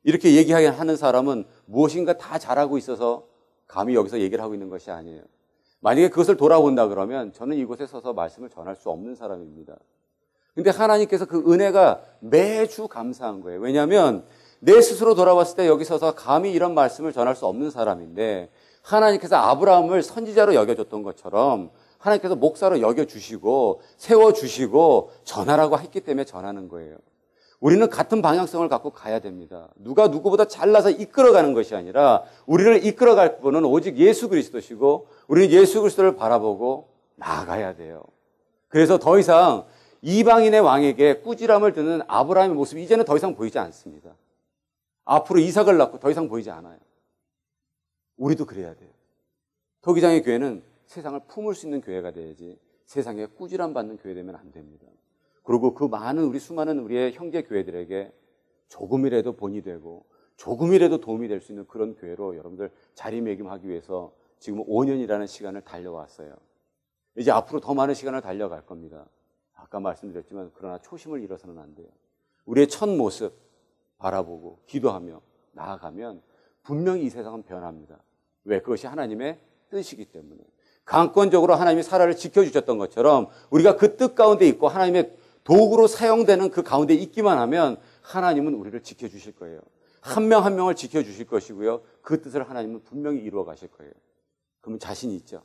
이렇게 얘기하는 사람은 무엇인가 다 잘하고 있어서 감히 여기서 얘기를 하고 있는 것이 아니에요. 만약에 그것을 돌아본다 그러면 저는 이곳에 서서 말씀을 전할 수 없는 사람입니다. 근데 하나님께서 그 은혜가 매주 감사한 거예요. 왜냐하면 내 스스로 돌아봤을 때 여기 서서 감히 이런 말씀을 전할 수 없는 사람인데 하나님께서 아브라함을 선지자로 여겨줬던 것처럼 하나님께서 목사로 여겨주시고 세워주시고 전하라고 했기 때문에 전하는 거예요. 우리는 같은 방향성을 갖고 가야 됩니다. 누가 누구보다 잘나서 이끌어가는 것이 아니라 우리를 이끌어갈 분은 오직 예수 그리스도시고 우리는 예수 그리스도를 바라보고 나아가야 돼요. 그래서 더 이상 이방인의 왕에게 꾸지람을 듣는 아브라함의 모습이 이제는 더 이상 보이지 않습니다. 앞으로 이삭을 낳고 더 이상 보이지 않아요. 우리도 그래야 돼요. 토기장의 교회는 세상을 품을 수 있는 교회가 돼야지 세상에 꾸지람 받는 교회 되면 안 됩니다. 그리고 그 많은 수많은 우리의 형제 교회들에게 조금이라도 본이 되고 조금이라도 도움이 될 수 있는 그런 교회로 여러분들 자리매김하기 위해서 지금 5년이라는 시간을 달려왔어요. 이제 앞으로 더 많은 시간을 달려갈 겁니다. 아까 말씀드렸지만 그러나 초심을 잃어서는 안 돼요. 우리의 첫 모습 바라보고 기도하며 나아가면 분명히 이 세상은 변합니다. 왜? 그것이 하나님의 뜻이기 때문에. 강권적으로 하나님이 사라를 지켜주셨던 것처럼 우리가 그 뜻 가운데 있고 하나님의 도구로 사용되는 그 가운데 있기만 하면 하나님은 우리를 지켜주실 거예요. 한 명 한 명을 지켜주실 것이고요. 그 뜻을 하나님은 분명히 이루어 가실 거예요. 그러면 자신이 있죠.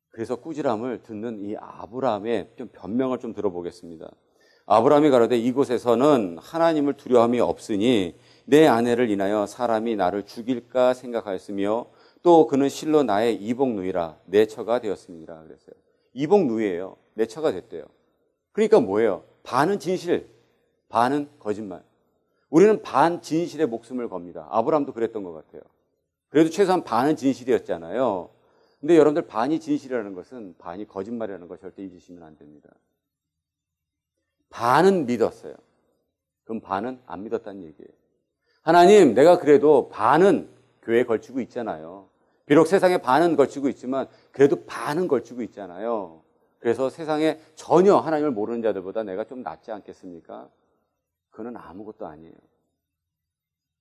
그래서 꾸지람을 듣는 이 아브라함의 좀 변명을 좀 들어보겠습니다. 아브라함이 가로되 이곳에서는 하나님을 두려움이 없으니 내 아내를 인하여 사람이 나를 죽일까 생각하였으며 또 그는 실로 나의 이복누이라 내 처가 되었습니다. 그랬어요. 이복누이예요. 내 처가 됐대요. 그러니까 뭐예요? 반은 진실, 반은 거짓말. 우리는 반 진실의 목숨을 겁니다. 아브라함도 그랬던 것 같아요. 그래도 최소한 반은 진실이었잖아요. 근데 여러분들 반이 진실이라는 것은 반이 거짓말이라는 걸 절대 잊으시면 안 됩니다. 반은 믿었어요. 그럼 반은 안 믿었다는 얘기예요. 하나님, 내가 그래도 반은 교회에 걸치고 있잖아요. 비록 세상에 반은 걸치고 있지만 그래도 반은 걸치고 있잖아요. 그래서 세상에 전혀 하나님을 모르는 자들보다 내가 좀 낫지 않겠습니까? 그건 아무것도 아니에요.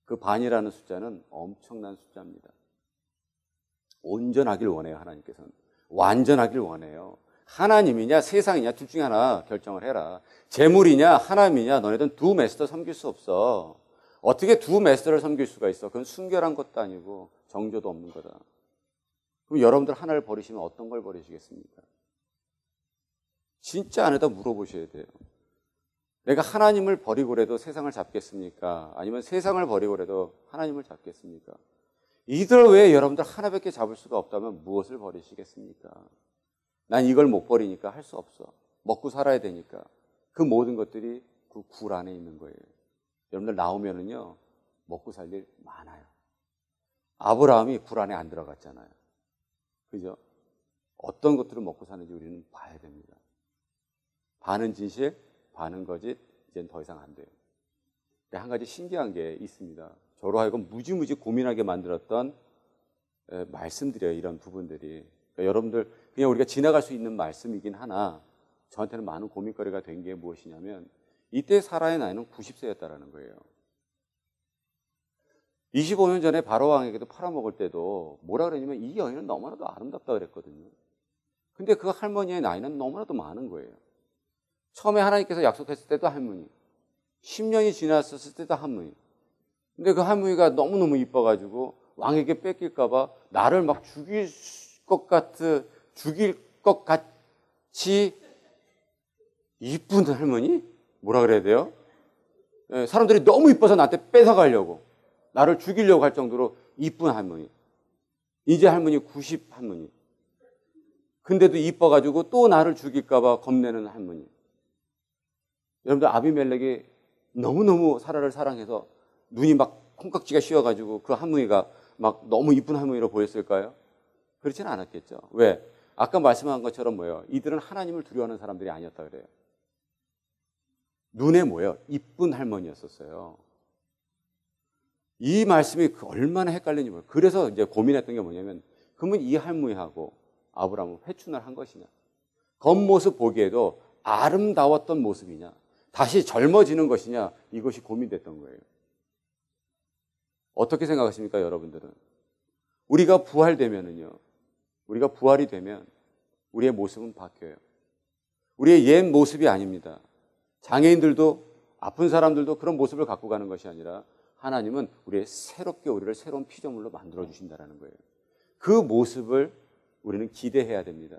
그 반이라는 숫자는 엄청난 숫자입니다. 온전하길 원해요, 하나님께서는. 완전하길 원해요. 하나님이냐 세상이냐 둘 중에 하나 결정을 해라. 재물이냐 하나님이냐 너네들은 두 메스터 섬길 수 없어. 어떻게 두 메스터를 섬길 수가 있어? 그건 순결한 것도 아니고 정조도 없는 거다. 그럼 여러분들 하나를 버리시면 어떤 걸 버리시겠습니까? 진짜 안에다 물어보셔야 돼요. 내가 하나님을 버리고라도 세상을 잡겠습니까? 아니면 세상을 버리고라도 하나님을 잡겠습니까? 이들 외에 여러분들 하나밖에 잡을 수가 없다면 무엇을 버리시겠습니까? 난 이걸 못 버리니까 할 수 없어. 먹고 살아야 되니까. 그 모든 것들이 그 굴 안에 있는 거예요. 여러분들 나오면은요, 먹고 살 일 많아요. 아브라함이 굴 안에 안 들어갔잖아요. 그죠? 어떤 것들을 먹고 사는지 우리는 봐야 됩니다. 반은 진실, 반은 거짓, 이젠 더 이상 안 돼요. 한 가지 신기한 게 있습니다. 저로 하여금 무지무지 고민하게 만들었던 말씀들이에요. 이런 부분들이. 그러니까 여러분들 그냥 우리가 지나갈 수 있는 말씀이긴 하나 저한테는 많은 고민거리가 된 게 무엇이냐면 이때 사라의 나이는 90세였다라는 거예요. 25년 전에 바로왕에게도 팔아먹을 때도 뭐라 그랬냐면 이 여인은 너무나도 아름답다 그랬거든요. 근데 그 할머니의 나이는 너무나도 많은 거예요. 처음에 하나님께서 약속했을 때도 할머니, 10년이 지났었을 때도 할머니. 근데 그 할머니가 너무너무 이뻐가지고 왕에게 뺏길까봐 나를 막 죽일 것 같이 이쁜 할머니? 뭐라 그래야 돼요? 사람들이 너무 이뻐서 나한테 뺏어가려고 나를 죽이려고 할 정도로 이쁜 할머니. 이제 할머니 90 할머니. 근데도 이뻐가지고 또 나를 죽일까봐 겁내는 할머니. 여러분들 아비멜렉이 너무너무 사라를 사랑해서 눈이 막 콩깍지가 씌어가지고 그 할머니가 막 너무 이쁜 할머니로 보였을까요? 그렇지는 않았겠죠. 왜? 아까 말씀한 것처럼 뭐예요? 이들은 하나님을 두려워하는 사람들이 아니었다 그래요. 눈에 뭐예요? 이쁜 할머니였었어요. 이 말씀이 얼마나 헷갈리는지 모르겠어요. 그래서 이제 고민했던 게 뭐냐면 그러면 이 할머니하고 아브라함은 회춘을 한 것이냐? 겉모습 보기에도 아름다웠던 모습이냐? 다시 젊어지는 것이냐? 이것이 고민됐던 거예요. 어떻게 생각하십니까, 여러분들은? 우리가 부활되면은요, 우리가 부활이 되면 우리의 모습은 바뀌어요. 우리의 옛 모습이 아닙니다. 장애인들도 아픈 사람들도 그런 모습을 갖고 가는 것이 아니라 하나님은 우리를 새로운 피조물로 만들어 주신다는 거예요. 그 모습을 우리는 기대해야 됩니다.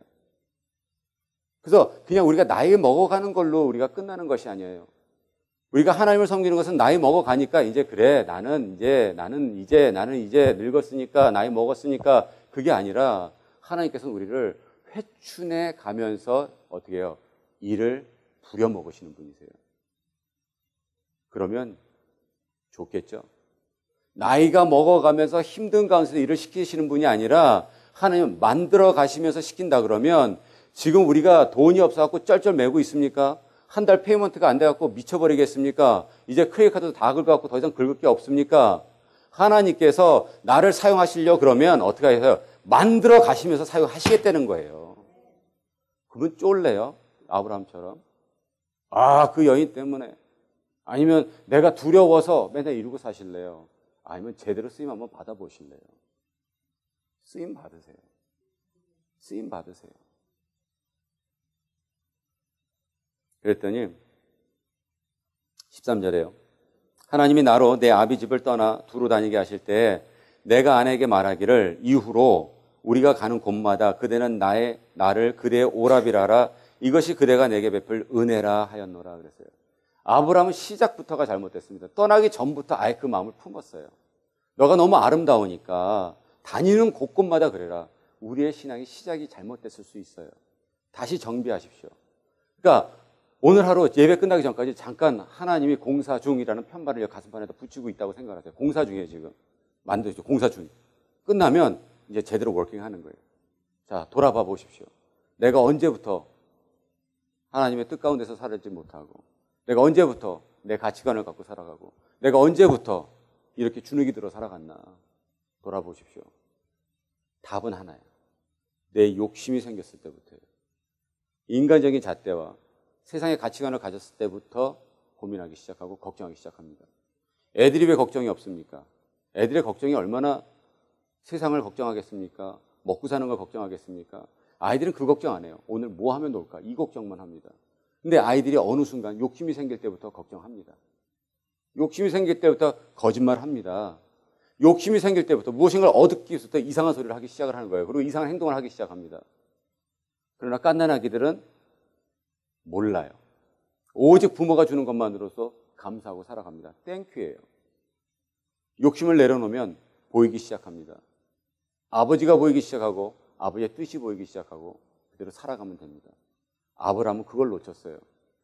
그래서 그냥 우리가 나이 먹어가는 걸로 우리가 끝나는 것이 아니에요. 우리가 하나님을 섬기는 것은 나이 먹어가니까 이제 그래 나는 이제 늙었으니까 나이 먹었으니까 그게 아니라 하나님께서는 우리를 회춘해 가면서 어떻게 해요? 일을 부려먹으시는 분이세요. 그러면 좋겠죠. 나이가 먹어가면서 힘든 가운데서 일을 시키시는 분이 아니라 하나님은 만들어 가시면서 시킨다 그러면 지금 우리가 돈이 없어갖고 쩔쩔매고 있습니까? 한 달 페이먼트가 안 돼갖고 미쳐버리겠습니까? 이제 크레딧 카드도 다 긁어갖고 더 이상 긁을 게 없습니까? 하나님께서 나를 사용하시려고 그러면 어떻게 해서요? 만들어 가시면서 사용하시겠다는 거예요. 그러면 쫄래요? 아브라함처럼. 그 여인 때문에. 아니면 내가 두려워서 맨날 이러고 사실래요? 아니면 제대로 쓰임 한번 받아보실래요? 쓰임 받으세요. 쓰임 받으세요. 그랬더니 13절에요. 하나님이 나로 내 아비 집을 떠나 두루 다니게 하실 때 내가 아내에게 말하기를 이후로 우리가 가는 곳마다 그대는 나를 그대의 오라비라 하라. 이것이 그대가 내게 베풀 은혜라 하였노라 그랬어요. 아브라함은 시작부터가 잘못됐습니다. 떠나기 전부터 아예 그 마음을 품었어요. 너가 너무 아름다우니까 다니는 곳곳마다 그래라. 우리의 신앙이 시작이 잘못됐을 수 있어요. 다시 정비하십시오. 그러니까 오늘 하루 예배 끝나기 전까지 잠깐 하나님이 공사 중이라는 편말을 가슴판에다 붙이고 있다고 생각하세요. 공사 중이에요, 지금. 만드시죠. 공사 중. 끝나면 이제 제대로 워킹하는 거예요. 자, 돌아봐 보십시오. 내가 언제부터 하나님의 뜻 가운데서 살지 못하고 내가 언제부터 내 가치관을 갖고 살아가고 내가 언제부터 이렇게 주눅이 들어 살아갔나 돌아보십시오. 답은 하나예요. 내 욕심이 생겼을 때부터예요. 인간적인 잣대와 세상의 가치관을 가졌을 때부터 고민하기 시작하고 걱정하기 시작합니다. 애들이 왜 걱정이 없습니까? 애들의 걱정이 얼마나 세상을 걱정하겠습니까? 먹고 사는 걸 걱정하겠습니까? 아이들은 그 걱정 안 해요. 오늘 뭐 하면 놀까? 이 걱정만 합니다. 근데 아이들이 어느 순간 욕심이 생길 때부터 걱정합니다. 욕심이 생길 때부터 거짓말합니다. 욕심이 생길 때부터 무엇인가를 얻기 위해서 이상한 소리를 하기 시작을 하는 거예요. 그리고 이상한 행동을 하기 시작합니다. 그러나 갓난 아기들은 몰라요. 오직 부모가 주는 것만으로서 감사하고 살아갑니다. 땡큐예요. 욕심을 내려놓으면 보이기 시작합니다. 아버지가 보이기 시작하고 아버지의 뜻이 보이기 시작하고 그대로 살아가면 됩니다. 아브라함은 그걸 놓쳤어요.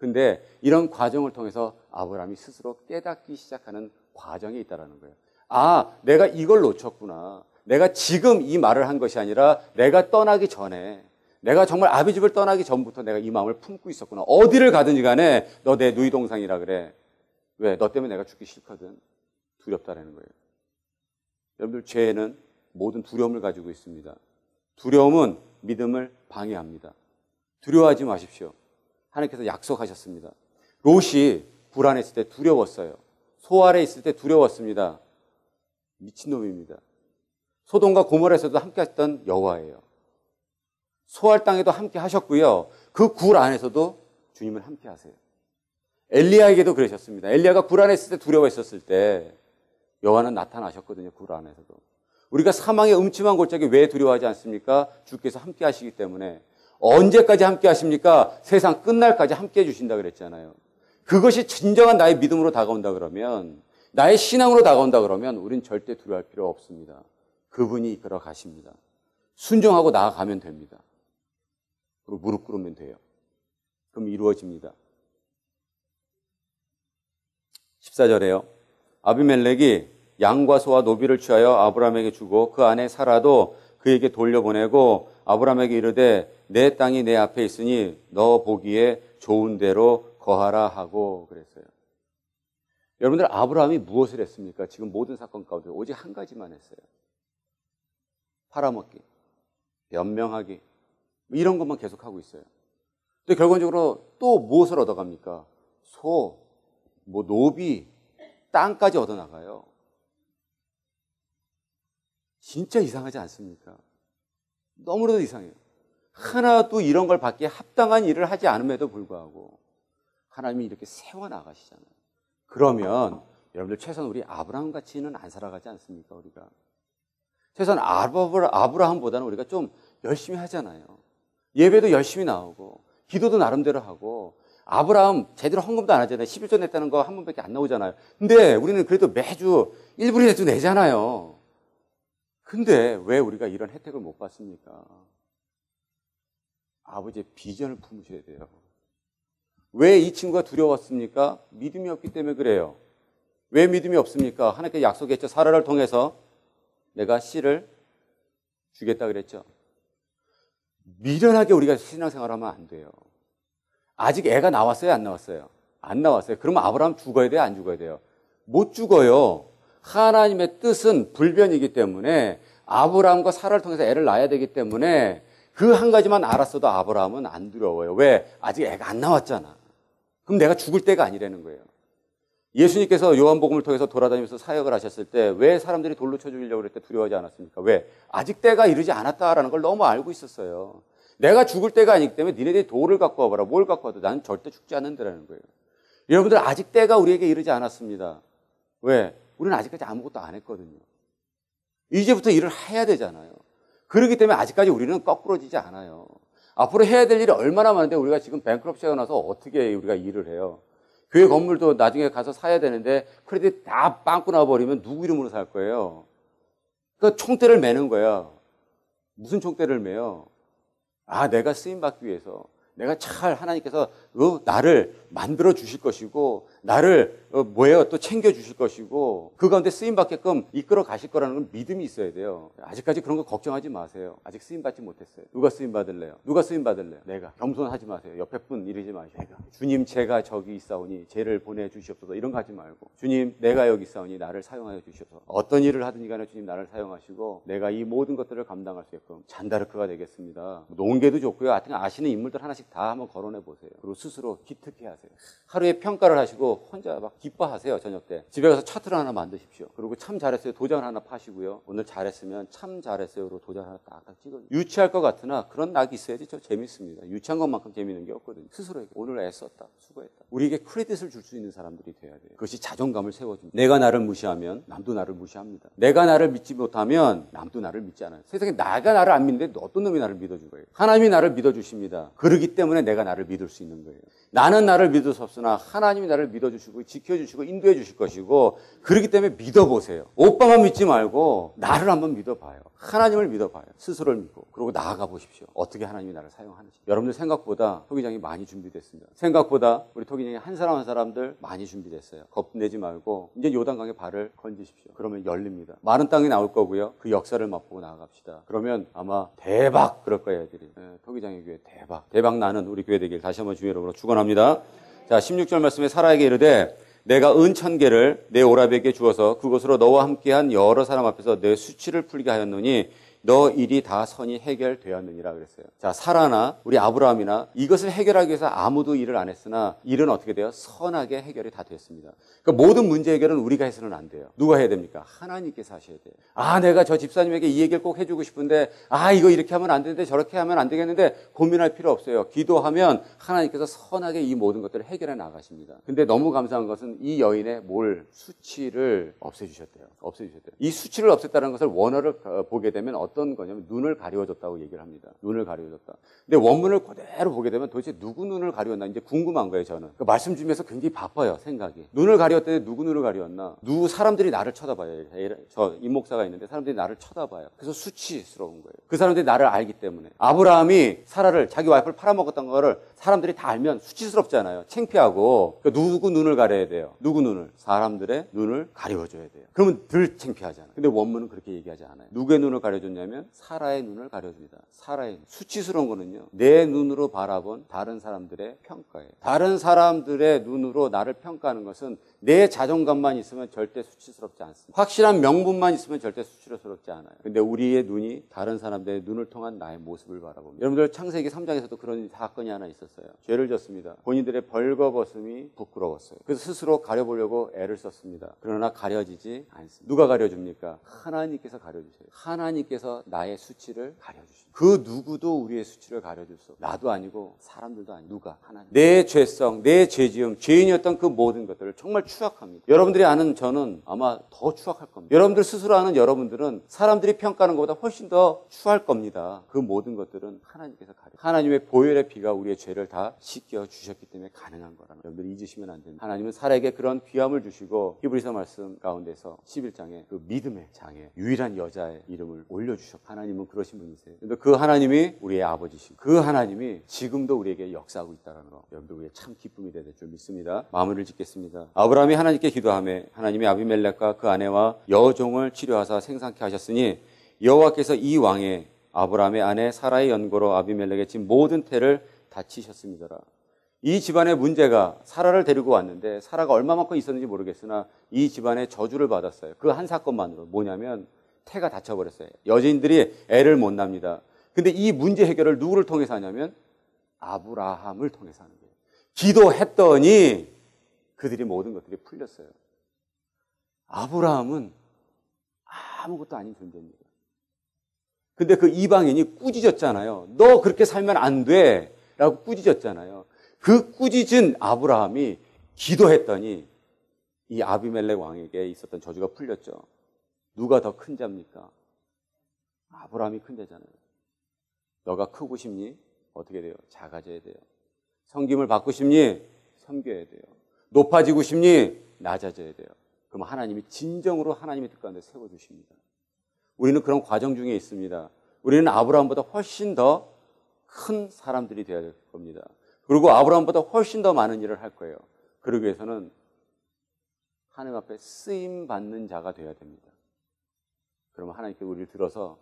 근데 이런 과정을 통해서 아브라함이 스스로 깨닫기 시작하는 과정이 있다는 거예요. 아, 내가 이걸 놓쳤구나. 내가 지금 이 말을 한 것이 아니라 내가 떠나기 전에, 내가 정말 아비 집을 떠나기 전부터 내가 이 마음을 품고 있었구나. 어디를 가든지 간에 너 내 누이 동상이라 그래. 왜? 너 때문에 내가 죽기 싫거든. 두렵다라는 거예요. 여러분들, 죄는 모든 두려움을 가지고 있습니다. 두려움은 믿음을 방해합니다. 두려워하지 마십시오. 하나님께서 약속하셨습니다. 롯이 불안했을 때 두려웠어요. 소 아래 있을 때 두려웠습니다. 미친놈입니다. 소돔과 고모라에서도 함께 했던 여호와예요. 소알 땅에도 함께 하셨고요. 그 굴 안에서도 주님을 함께 하세요. 엘리야에게도 그러셨습니다. 엘리야가 굴 안에 있을 때 두려워했었을 때 여호와는 나타나셨거든요. 굴 안에서도. 우리가 사망의 음침한 골짜기 왜 두려워하지 않습니까? 주께서 함께 하시기 때문에. 언제까지 함께 하십니까? 세상 끝날까지 함께 해주신다 그랬잖아요. 그것이 진정한 나의 믿음으로 다가온다 그러면, 나의 신앙으로 다가온다 그러면 우린 절대 두려워할 필요 없습니다. 그분이 이끌어 가십니다. 순종하고 나아가면 됩니다. 그리고 무릎 꿇으면 돼요. 그럼 이루어집니다. 14절에요. 아비멜렉이 양과 소와 노비를 취하여 아브라함에게 주고 그 안에 사라도 그에게 돌려보내고 아브라함에게 이르되 내 땅이 내 앞에 있으니 너 보기에 좋은 대로 거하라 하고 그랬어요. 여러분들, 아브라함이 무엇을 했습니까? 지금 모든 사건 가운데 오직 한 가지만 했어요. 팔아먹기, 변명하기, 이런 것만 계속하고 있어요. 근데 결과적으로 또 무엇을 얻어갑니까? 소, 노비, 땅까지 얻어나가요. 진짜 이상하지 않습니까? 너무나도 이상해요. 하나도 이런 걸 받기에 합당한 일을 하지 않음에도 불구하고 하나님이 이렇게 세워나가시잖아요. 그러면 여러분들, 최소한 우리 아브라함같이는 안 살아가지 않습니까? 우리가 최소한 아브라함보다는 우리가 좀 열심히 하잖아요. 예배도 열심히 나오고 기도도 나름대로 하고. 아브라함 제대로 헌금도 안 하잖아요. 11조 냈다는 거 한 번밖에 안 나오잖아요. 근데 우리는 그래도 매주 1불이라도 내잖아요. 근데 왜 우리가 이런 혜택을 못 받습니까? 아버지의 비전을 품으셔야 돼요. 왜 이 친구가 두려웠습니까? 믿음이 없기 때문에 그래요. 왜 믿음이 없습니까? 하나님께 약속했죠. 사라를 통해서 내가 씨를 주겠다 그랬죠. 미련하게 우리가 신앙생활하면 안 돼요. 아직 애가 나왔어요? 안 나왔어요? 안 나왔어요. 그러면 아브라함 죽어야 돼요? 안 죽어야 돼요? 못 죽어요. 하나님의 뜻은 불변이기 때문에 아브라함과 사라를 통해서 애를 낳아야 되기 때문에 그 한 가지만 알았어도 아브라함은 안 두려워요. 왜? 아직 애가 안 나왔잖아. 그럼 내가 죽을 때가 아니라는 거예요. 예수님께서 요한복음을 통해서 돌아다니면서 사역을 하셨을 때 왜 사람들이 돌로 쳐 죽이려고 그럴 때 두려워하지 않았습니까? 왜? 아직 때가 이르지 않았다라는 걸 너무 알고 있었어요. 내가 죽을 때가 아니기 때문에 니네들이 돌을 갖고 와봐라. 뭘 갖고 와도 나는 절대 죽지 않는다라는 거예요. 여러분들, 아직 때가 우리에게 이르지 않았습니다. 왜? 우리는 아직까지 아무것도 안 했거든요. 이제부터 일을 해야 되잖아요. 그렇기 때문에 아직까지 우리는 거꾸러지지 않아요. 앞으로 해야 될 일이 얼마나 많은데 우리가 지금 뱅크럽시가 나서 어떻게 우리가 일을 해요? 교회 건물도 나중에 가서 사야 되는데 크레딧 다 빵꾸 나버리면 누구 이름으로 살 거예요? 그 총대를 매는 거야. 무슨 총대를 매요? 아, 내가 쓰임받기 위해서, 내가 잘 하나님께서 나를 만들어 주실 것이고 나를 또 챙겨 주실 것이고 그 가운데 쓰임 받게끔 이끌어 가실 거라는 건 믿음이 있어야 돼요. 아직까지 그런 거 걱정하지 마세요. 아직 쓰임 받지 못했어요. 누가 쓰임 받을래요? 누가 쓰임 받을래요? 내가. 겸손하지 마세요. 옆에 분 이러지 마시고 내가. 주님, 제가 저기 있사오니 쟤를 보내 주시옵소서. 이런 거 하지 말고, 주님, 내가 여기 있사오니 나를 사용하여 주시옵소서. 어떤 일을 하든지 간에 주님 나를 사용하시고 내가 이 모든 것들을 감당할 수 있게끔 잔다르크가 되겠습니다. 농계도 좋고요. 하여튼 아시는 인물들 하나씩 다 한번 거론해 보세요. 그리고 스스로 기특해 하세요. 하루에 평가를 하시고 혼자 막 기뻐하세요. 저녁 때 집에 가서 차트를 하나 만드십시오. 그리고 참 잘했어요. 도장을 하나 파시고요. 오늘 잘했으면 참 잘했어요로 도장 하나 딱딱 찍어요. 유치할 것 같으나 그런 낙이 있어야지 저 재밌습니다. 유치한 것만큼 재밌는 게 없거든요. 스스로에게 오늘 애썼다, 수고했다. 우리에게 크레딧을 줄 수 있는 사람들이 돼야 돼요. 그것이 자존감을 세워줍니다. 내가 나를 무시하면 남도 나를 무시합니다. 내가 나를 믿지 못하면 남도 나를 믿지 않아요. 세상에 내가 나를 안 믿는데 어떤 놈이 나를 믿어준 거예요? 하나님이 나를 믿어주십니다. 그러기 때문에 내가 나를 믿을 수 있는 거예요. 거예요. 나는 나를 믿을 수 없으나 하나님이 나를 믿어주시고 지켜주시고 인도해 주실 것이고, 그렇기 때문에 믿어보세요. 오빠만 믿지 말고 나를 한번 믿어봐요. 하나님을 믿어봐요. 스스로를 믿고 그러고 나아가 보십시오. 어떻게 하나님이 나를 사용하는지. 여러분들 생각보다 토기장이 많이 준비됐습니다. 생각보다 우리 토기장이 한 사람 한 사람들 많이 준비됐어요. 겁내지 말고 이제 요단강에 발을 건지십시오. 그러면 열립니다. 마른 땅이 나올 거고요. 그 역사를 맛보고 나아갑시다. 그러면 아마 대박 그럴 거예요, 애들이. 토기장의 교회 대박 나는 우리 교회 되길 다시 한번 주의 이름으로 축원합니다. 자, 16절 말씀에 사라에게 이르되 내가 은 1000개를 내 오라비에게 주어서 그것으로 너와 함께한 여러 사람 앞에서 내 수치를 풀게 하였노니 너 일이 다 선이 해결되었느니라 그랬어요. 자, 사라나 우리 아브라함이나 이것을 해결하기 위해서 아무도 일을 안 했으나 일은 어떻게 돼요? 선하게 해결이 다 됐습니다. 그러니까 모든 문제 해결은 우리가 해서는 안 돼요. 누가 해야 됩니까? 하나님께서 하셔야 돼요. 내가 저 집사님에게 이 얘기를 꼭 해주고 싶은데 이거 이렇게 하면 안 되는데 저렇게 하면 안 되겠는데 고민할 필요 없어요. 기도하면 하나님께서 선하게 이 모든 것들을 해결해 나가십니다. 근데 너무 감사한 것은 이 여인의 수치를 없애주셨대요. 이 수치를 없앴다는 것을 원어를 보게 되면 어떤 거냐면 눈을 가려줬다고 얘기를 합니다. 눈을 가려줬다. 근데 원문을 그대로 보게 되면 도대체 누구 눈을 가려웠나 이제 궁금한 거예요, 저는. 그 말씀 주면서 굉장히 바빠요, 생각이. 눈을 가려웠더니 누구 눈을 가려웠나? 사람들이 나를 쳐다봐요. 저 임목사가 있는데 사람들이 나를 쳐다봐요. 그래서 수치스러운 거예요. 그 사람들이 나를 알기 때문에. 아브라함이 사라를, 자기 와이프를 팔아먹었던 거를 사람들이 다 알면 수치스럽잖아요. 창피하고. 그러니까 누구 눈을 가려야 돼요? 누구 눈을? 사람들의 눈을 가려줘야 돼요. 그러면 덜 창피하잖아요. 근데 원문은 그렇게 얘기하지 않아요. 누구의 눈을 가려줬냐면 사라의 눈을 가려줍니다. 사라의 눈. 수치스러운 거는요, 내 눈으로 바라본 다른 사람들의 평가예요. 다른 사람들의 눈으로 나를 평가하는 것은 내 자존감만 있으면 절대 수치스럽지 않습니다. 확실한 명분만 있으면 절대 수치스럽지 않아요. 근데 우리의 눈이 다른 사람들의 눈을 통한 나의 모습을 바라봅니다. 여러분들 창세기 3장에서도 그런 사건이 하나 있었어요. 죄를 졌습니다. 본인들의 벌거벗음이 부끄러웠어요. 그래서 스스로 가려보려고 애를 썼습니다. 그러나 가려지지 않습니다. 누가 가려줍니까? 하나님께서 가려주세요. 하나님께서 나의 수치를 가려주십니다. 그 누구도 우리의 수치를 가려줄 수 없어요. 나도 아니고 사람들도 아니고 누가? 하나님. 내 죄성, 내 죄지음, 죄인이었던 그 모든 것들을 정말 추악합니다. 여러분들이 아는 저는 아마 더 추악할 겁니다. 여러분들 스스로 아는 여러분들은 사람들이 평가하는 것보다 훨씬 더 추할 겁니다. 그 모든 것들은 하나님께서 하나님의 보혈의 피가 우리의 죄를 다 씻겨 주셨기 때문에 가능한 거라는 여러분들 잊으시면 안 됩니다. 하나님은 사라에게 그런 귀함을 주시고 히브리서 말씀 가운데서 11장에 그 믿음의 장에 유일한 여자의 이름을 올려주셨고, 하나님은 그러신 분이세요. 그런데 그 하나님이 우리의 아버지시고 그 하나님이 지금도 우리에게 역사하고 있다는 거, 여러분들 우리의 참 기쁨이 될 줄 믿습니다. 마무리를 짓겠습니다. 아브라함이 하나님께 기도하며 하나님이 아비멜렉과 그 아내와 여종을 치료하사 생산케 하셨으니 여호와께서 이 왕의 아브라함의 아내 사라의 연고로 아비멜렉의 집 모든 태를 다치셨습니다라. 이 집안의 문제가, 사라를 데리고 왔는데 사라가 얼마만큼 있었는지 모르겠으나 이 집안에 저주를 받았어요. 그 한 사건만으로. 뭐냐면 태가 다쳐버렸어요. 여자인들이 애를 못 납니다. 근데 이 문제 해결을 누구를 통해서 하냐면 아브라함을 통해서 하는 거예요. 기도했더니 그들이 모든 것들이 풀렸어요. 아브라함은 아무것도 아닌 존재입니다. 근데 그 이방인이 꾸짖었잖아요. 너 그렇게 살면 안 돼 라고 꾸짖었잖아요. 그 꾸짖은 아브라함이 기도했더니 이 아비멜렉 왕에게 있었던 저주가 풀렸죠. 누가 더 큰 자입니까? 아브라함이 큰 자잖아요. 너가 크고 싶니? 어떻게 돼요? 작아져야 돼요. 섬김을 받고 싶니? 섬겨야 돼요. 높아지고 싶니? 낮아져야 돼요. 그럼 하나님이 진정으로 하나님의 뜻 가운데 세워주십니다. 우리는 그런 과정 중에 있습니다. 우리는 아브라함보다 훨씬 더 큰 사람들이 되어야 될 겁니다. 그리고 아브라함보다 훨씬 더 많은 일을 할 거예요. 그러기 위해서는 하나님 앞에 쓰임받는 자가 되어야 됩니다. 그러면 하나님께 우리를 들어서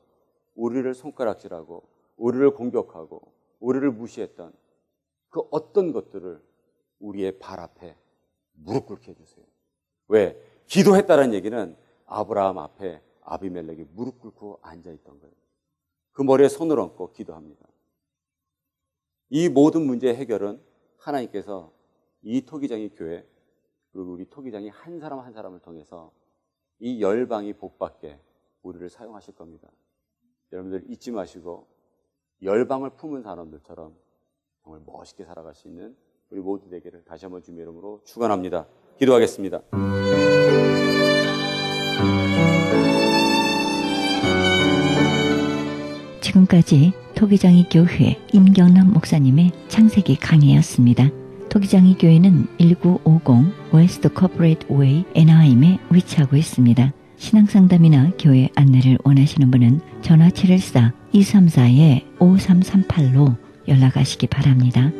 우리를 손가락질하고 우리를 공격하고 우리를 무시했던 그 어떤 것들을 우리의 발 앞에 무릎 꿇게 해주세요. 왜? 기도했다는 얘기는 아브라함 앞에 아비멜렉이 무릎 꿇고 앉아있던 거예요. 그 머리에 손을 얹고 기도합니다. 이 모든 문제의 해결은 하나님께서 이 토기장이 교회, 그리고 우리 토기장이 한 사람 한 사람을 통해서 이 열방이 복받게 우리를 사용하실 겁니다. 여러분들 잊지 마시고 열방을 품은 사람들처럼 정말 멋있게 살아갈 수 있는 우리 모두 되기를 다시 한번 주님의 이름으로 축원합니다. 기도하겠습니다. 지금까지 토기장이 교회 임경남 목사님의 창세기 강해였습니다. 토기장이 교회는 1950 웨스트 코퍼레이트 웨이 애나하임에 위치하고 있습니다. 신앙상담이나 교회 안내를 원하시는 분은 전화 714-234-5338로 연락하시기 바랍니다.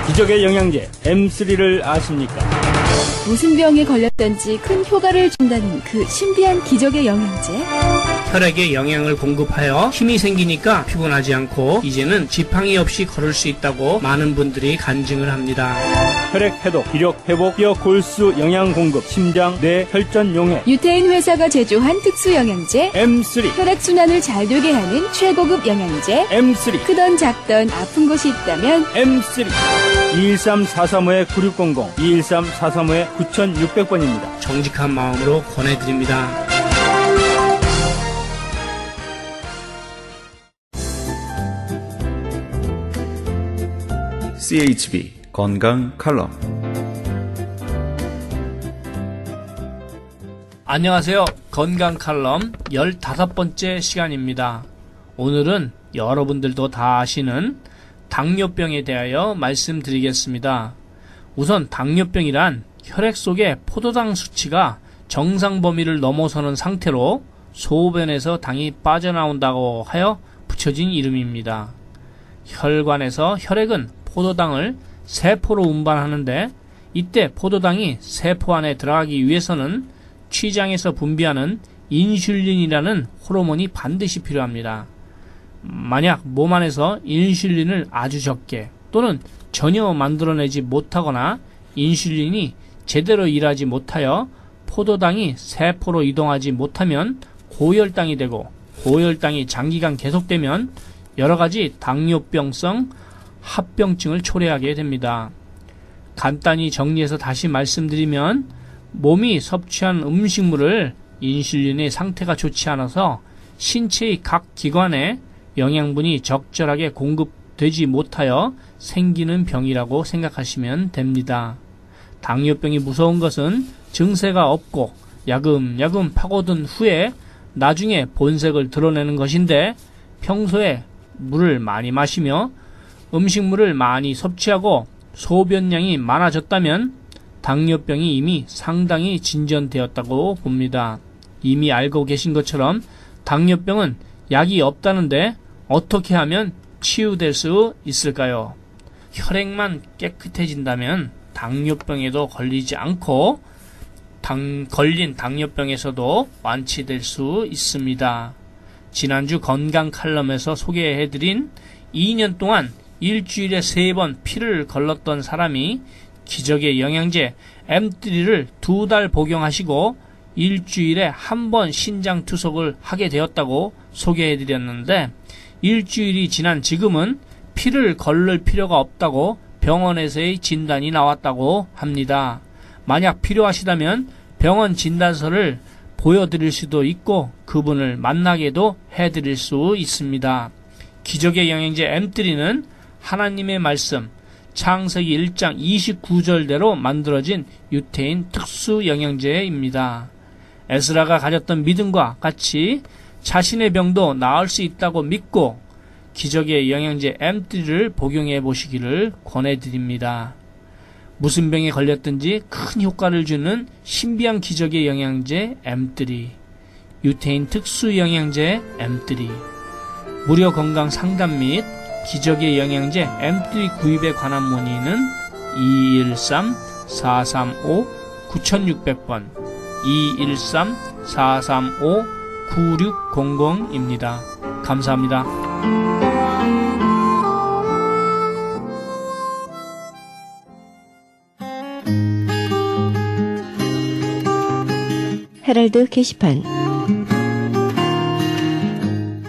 기적의 영양제 M3를 아십니까? 무슨 병에 걸렸던지 큰 효과를 준다는 그 신비한 기적의 영양제. 혈액에 영양을 공급하여 힘이 생기니까 피곤하지 않고 이제는 지팡이 없이 걸을 수 있다고 많은 분들이 간증을 합니다. 혈액 해독, 기력 회복, 뼈 골수 영양 공급, 심장, 뇌, 혈전 용해. 유태인 회사가 제조한 특수 영양제 M3. 혈액순환을 잘 되게 하는 최고급 영양제. M3. 크던 작던 아픈 곳이 있다면 M3. 213-435-9600, 213-435-9600번입니다. 정직한 마음으로 권해드립니다. CHB 건강 칼럼. 안녕하세요. 건강 칼럼 15번째 시간입니다. 오늘은 여러분들도 다 아시는 당뇨병에 대하여 말씀드리겠습니다. 우선 당뇨병이란 혈액 속의 포도당 수치가 정상 범위를 넘어서는 상태로 소변에서 당이 빠져나온다고 하여 붙여진 이름입니다. 혈관에서 혈액은 포도당을 세포로 운반하는데 이때 포도당이 세포 안에 들어가기 위해서는 췌장에서 분비하는 인슐린이라는 호르몬이 반드시 필요합니다. 만약 몸 안에서 인슐린을 아주 적게 또는 전혀 만들어내지 못하거나 인슐린이 제대로 일하지 못하여 포도당이 세포로 이동하지 못하면 고혈당이 되고, 고혈당이 장기간 계속되면 여러가지 당뇨병성 합병증을 초래하게 됩니다. 간단히 정리해서 다시 말씀드리면 몸이 섭취한 음식물을 인슐린의 상태가 좋지 않아서 신체의 각 기관에 영양분이 적절하게 공급되지 못하여 생기는 병이라고 생각하시면 됩니다. 당뇨병이 무서운 것은 증세가 없고 야금야금 파고든 후에 나중에 본색을 드러내는 것인데, 평소에 물을 많이 마시며 음식물을 많이 섭취하고 소변량이 많아졌다면 당뇨병이 이미 상당히 진전되었다고 봅니다. 이미 알고 계신 것처럼 당뇨병은 약이 없다는데 어떻게 하면 치유될 수 있을까요? 혈액만 깨끗해진다면 당뇨병에도 걸리지 않고 걸린 당뇨병에서도 완치될 수 있습니다. 지난주 건강 칼럼에서 소개해드린 2년 동안 일주일에 3번 피를 걸렀던 사람이 기적의 영양제 M3를 2달 복용하시고 일주일에 1번 신장 투석을 하게 되었다고 소개해드렸는데, 일주일이 지난 지금은 피를 걸를 필요가 없다고 병원에서의 진단이 나왔다고 합니다. 만약 필요하시다면 병원 진단서를 보여드릴 수도 있고 그분을 만나게도 해드릴 수 있습니다. 기적의 영양제 M3는 하나님의 말씀 창세기 1장 29절대로 만들어진 유태인 특수 영양제입니다. 에스라가 가졌던 믿음과 같이 자신의 병도 나을 수 있다고 믿고 기적의 영양제 M3를 복용해 보시기를 권해드립니다. 무슨 병에 걸렸든지 큰 효과를 주는 신비한 기적의 영양제 M3, 유태인 특수 영양제 M3, 무료 건강 상담 및 기적의 영양제 M3 구입에 관한 문의는 213-435-9600번, 213-435-9600입니다. 감사합니다. 헤럴드 게시판.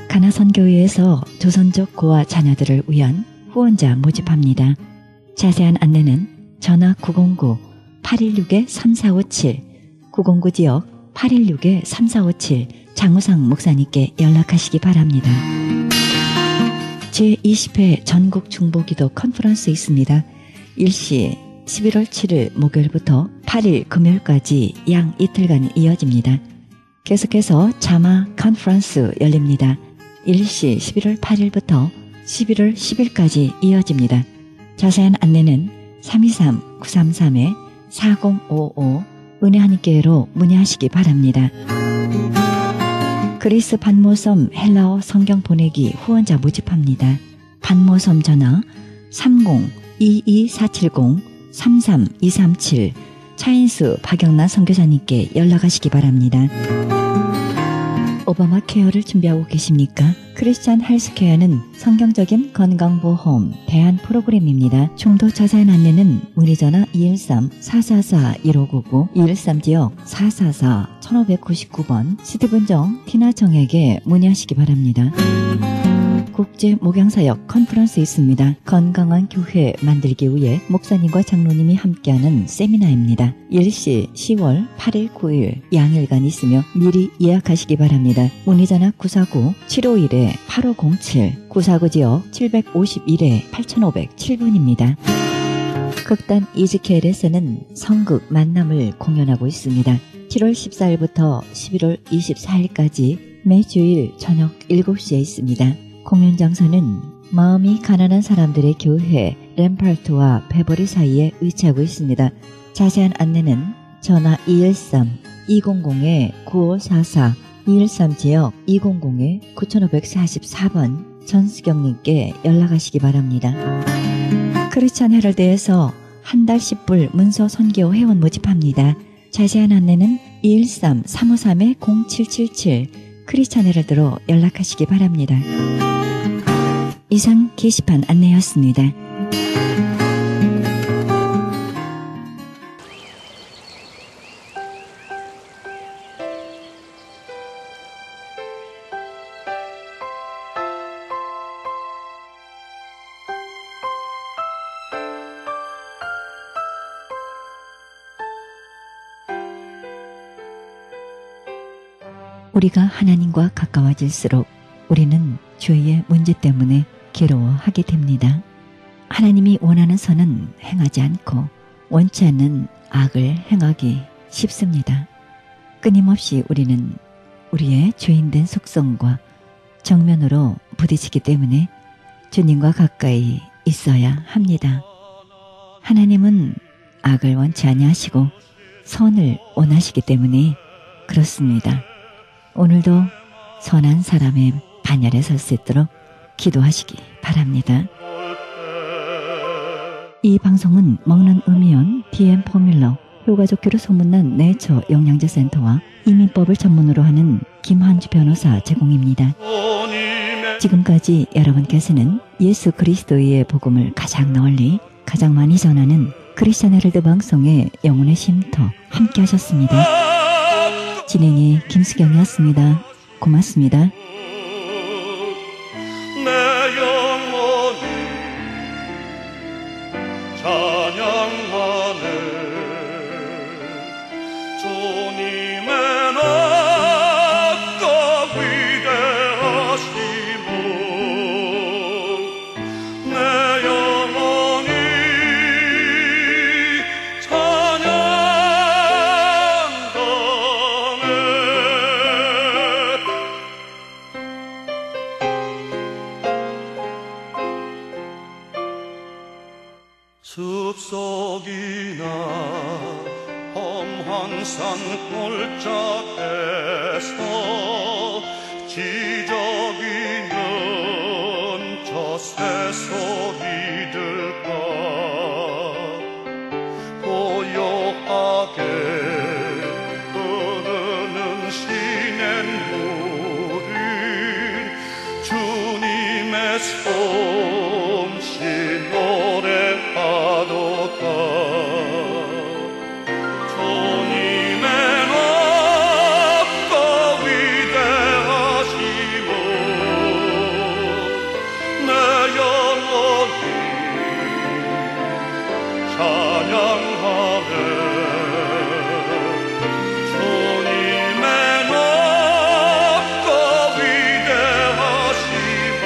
가나선교회에서 조선족 고아 자녀들을 위한 후원자 모집합니다. 자세한 안내는 전화 909-816-3457, 909 지역 816-3457 장우상 목사님께 연락하시기 바랍니다. 제20회 전국 중보기도 컨퍼런스 있습니다. 일시 11월 7일 목요일부터 8일 금요일까지 양 이틀간 이어집니다. 계속해서 자마 컨퍼런스 열립니다. 일시 11월 8일부터 11월 10일까지 이어집니다. 자세한 안내는 323-933-4055 은혜 하나님께로 문의하시기 바랍니다. 그리스 반모섬 헬라어 성경 보내기 후원자 모집합니다. 반모섬 전화 30-22470-33237 차인수 박영란 선교사님께 연락하시기 바랍니다. 오바마 케어를 준비하고 계십니까? 크리스찬 헬스케어는 성경적인 건강보험 대안 프로그램입니다. 좀 더 자세한 안내는 문의전화 213-444-1599 213지역 444-1599번 스티븐정 티나정에게 문의하시기 바랍니다. 국제 목양사역 컨퍼런스 있습니다. 건강한 교회 만들기 위해 목사님과 장로님이 함께하는 세미나입니다. 일시 10월 8일 9일 양일간 있으며 미리 예약하시기 바랍니다. 문의전화 949-751-8507 949지역 751-8507번입니다. 극단 이즈케엘에서는 성극 만남을 공연하고 있습니다. 7월 14일부터 11월 24일까지 매주일 저녁 7시에 있습니다. 공연 장소는 마음이 가난한 사람들의 교회 램팔트와 베버리 사이에 위치하고 있습니다. 자세한 안내는 전화 213-200-9544 213지역 200-9544번 전수경님께 연락하시기 바랍니다. 크리스찬 헤럴드에서 한 달 10불 문서 선교 회원 모집합니다. 자세한 안내는 213-353-0777 크리스찬 헤럴드로 연락하시기 바랍니다. 이상 게시판 안내였습니다. 우리가 하나님과 가까워질수록 우리는 죄의 문제 때문에 괴로워하게 됩니다. 하나님이 원하는 선은 행하지 않고 원치 않는 악을 행하기 쉽습니다. 끊임없이 우리는 우리의 죄인된 속성과 정면으로 부딪히기 때문에 주님과 가까이 있어야 합니다. 하나님은 악을 원치 아니하시고 선을 원하시기 때문에 그렇습니다. 오늘도 선한 사람의 반열에 설 수 있도록 기도하시기 바랍니다. 이 방송은 먹는 음이온 DM 포뮬러 효과 좋기로 소문난 내처 영양제 센터와 이민법을 전문으로 하는 김한주 변호사 제공입니다. 지금까지 여러분께서는 예수 그리스도의 복음을 가장 널리 가장 많이 전하는 크리스찬 헤럴드 방송의 영혼의 쉼터 함께 하셨습니다. 진행의 김수경이었습니다. 고맙습니다. 내 영혼이 찬양하네 주님의 낙과 위대하심을 내 영혼이 찬양하네 숲속이나 험한 산 골짜기에서 지저귀는 저 새소리 들까 고요하게 흐르는 시냇물이 주님의 솜씨 노래하도다 주님의 낙과 위대하심을 내 영혼이 찬양하네 주님의 낙과 위대하심을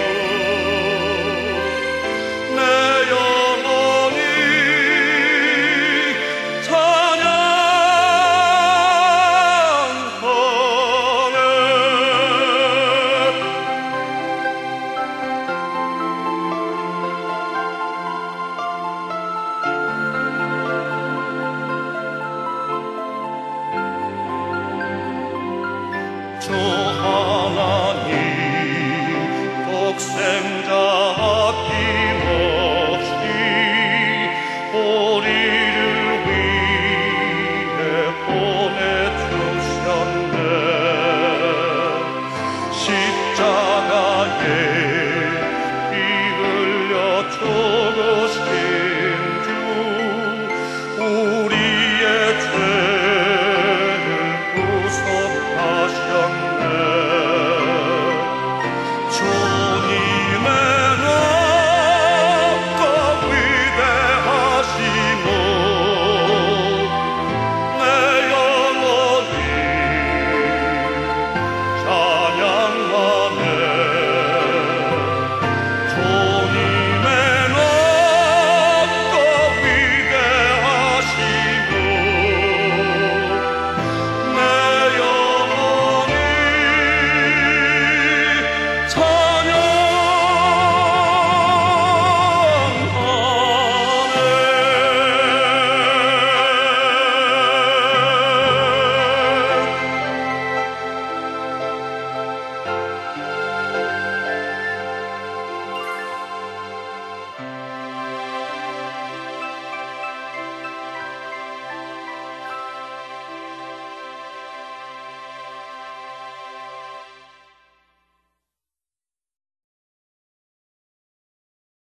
생자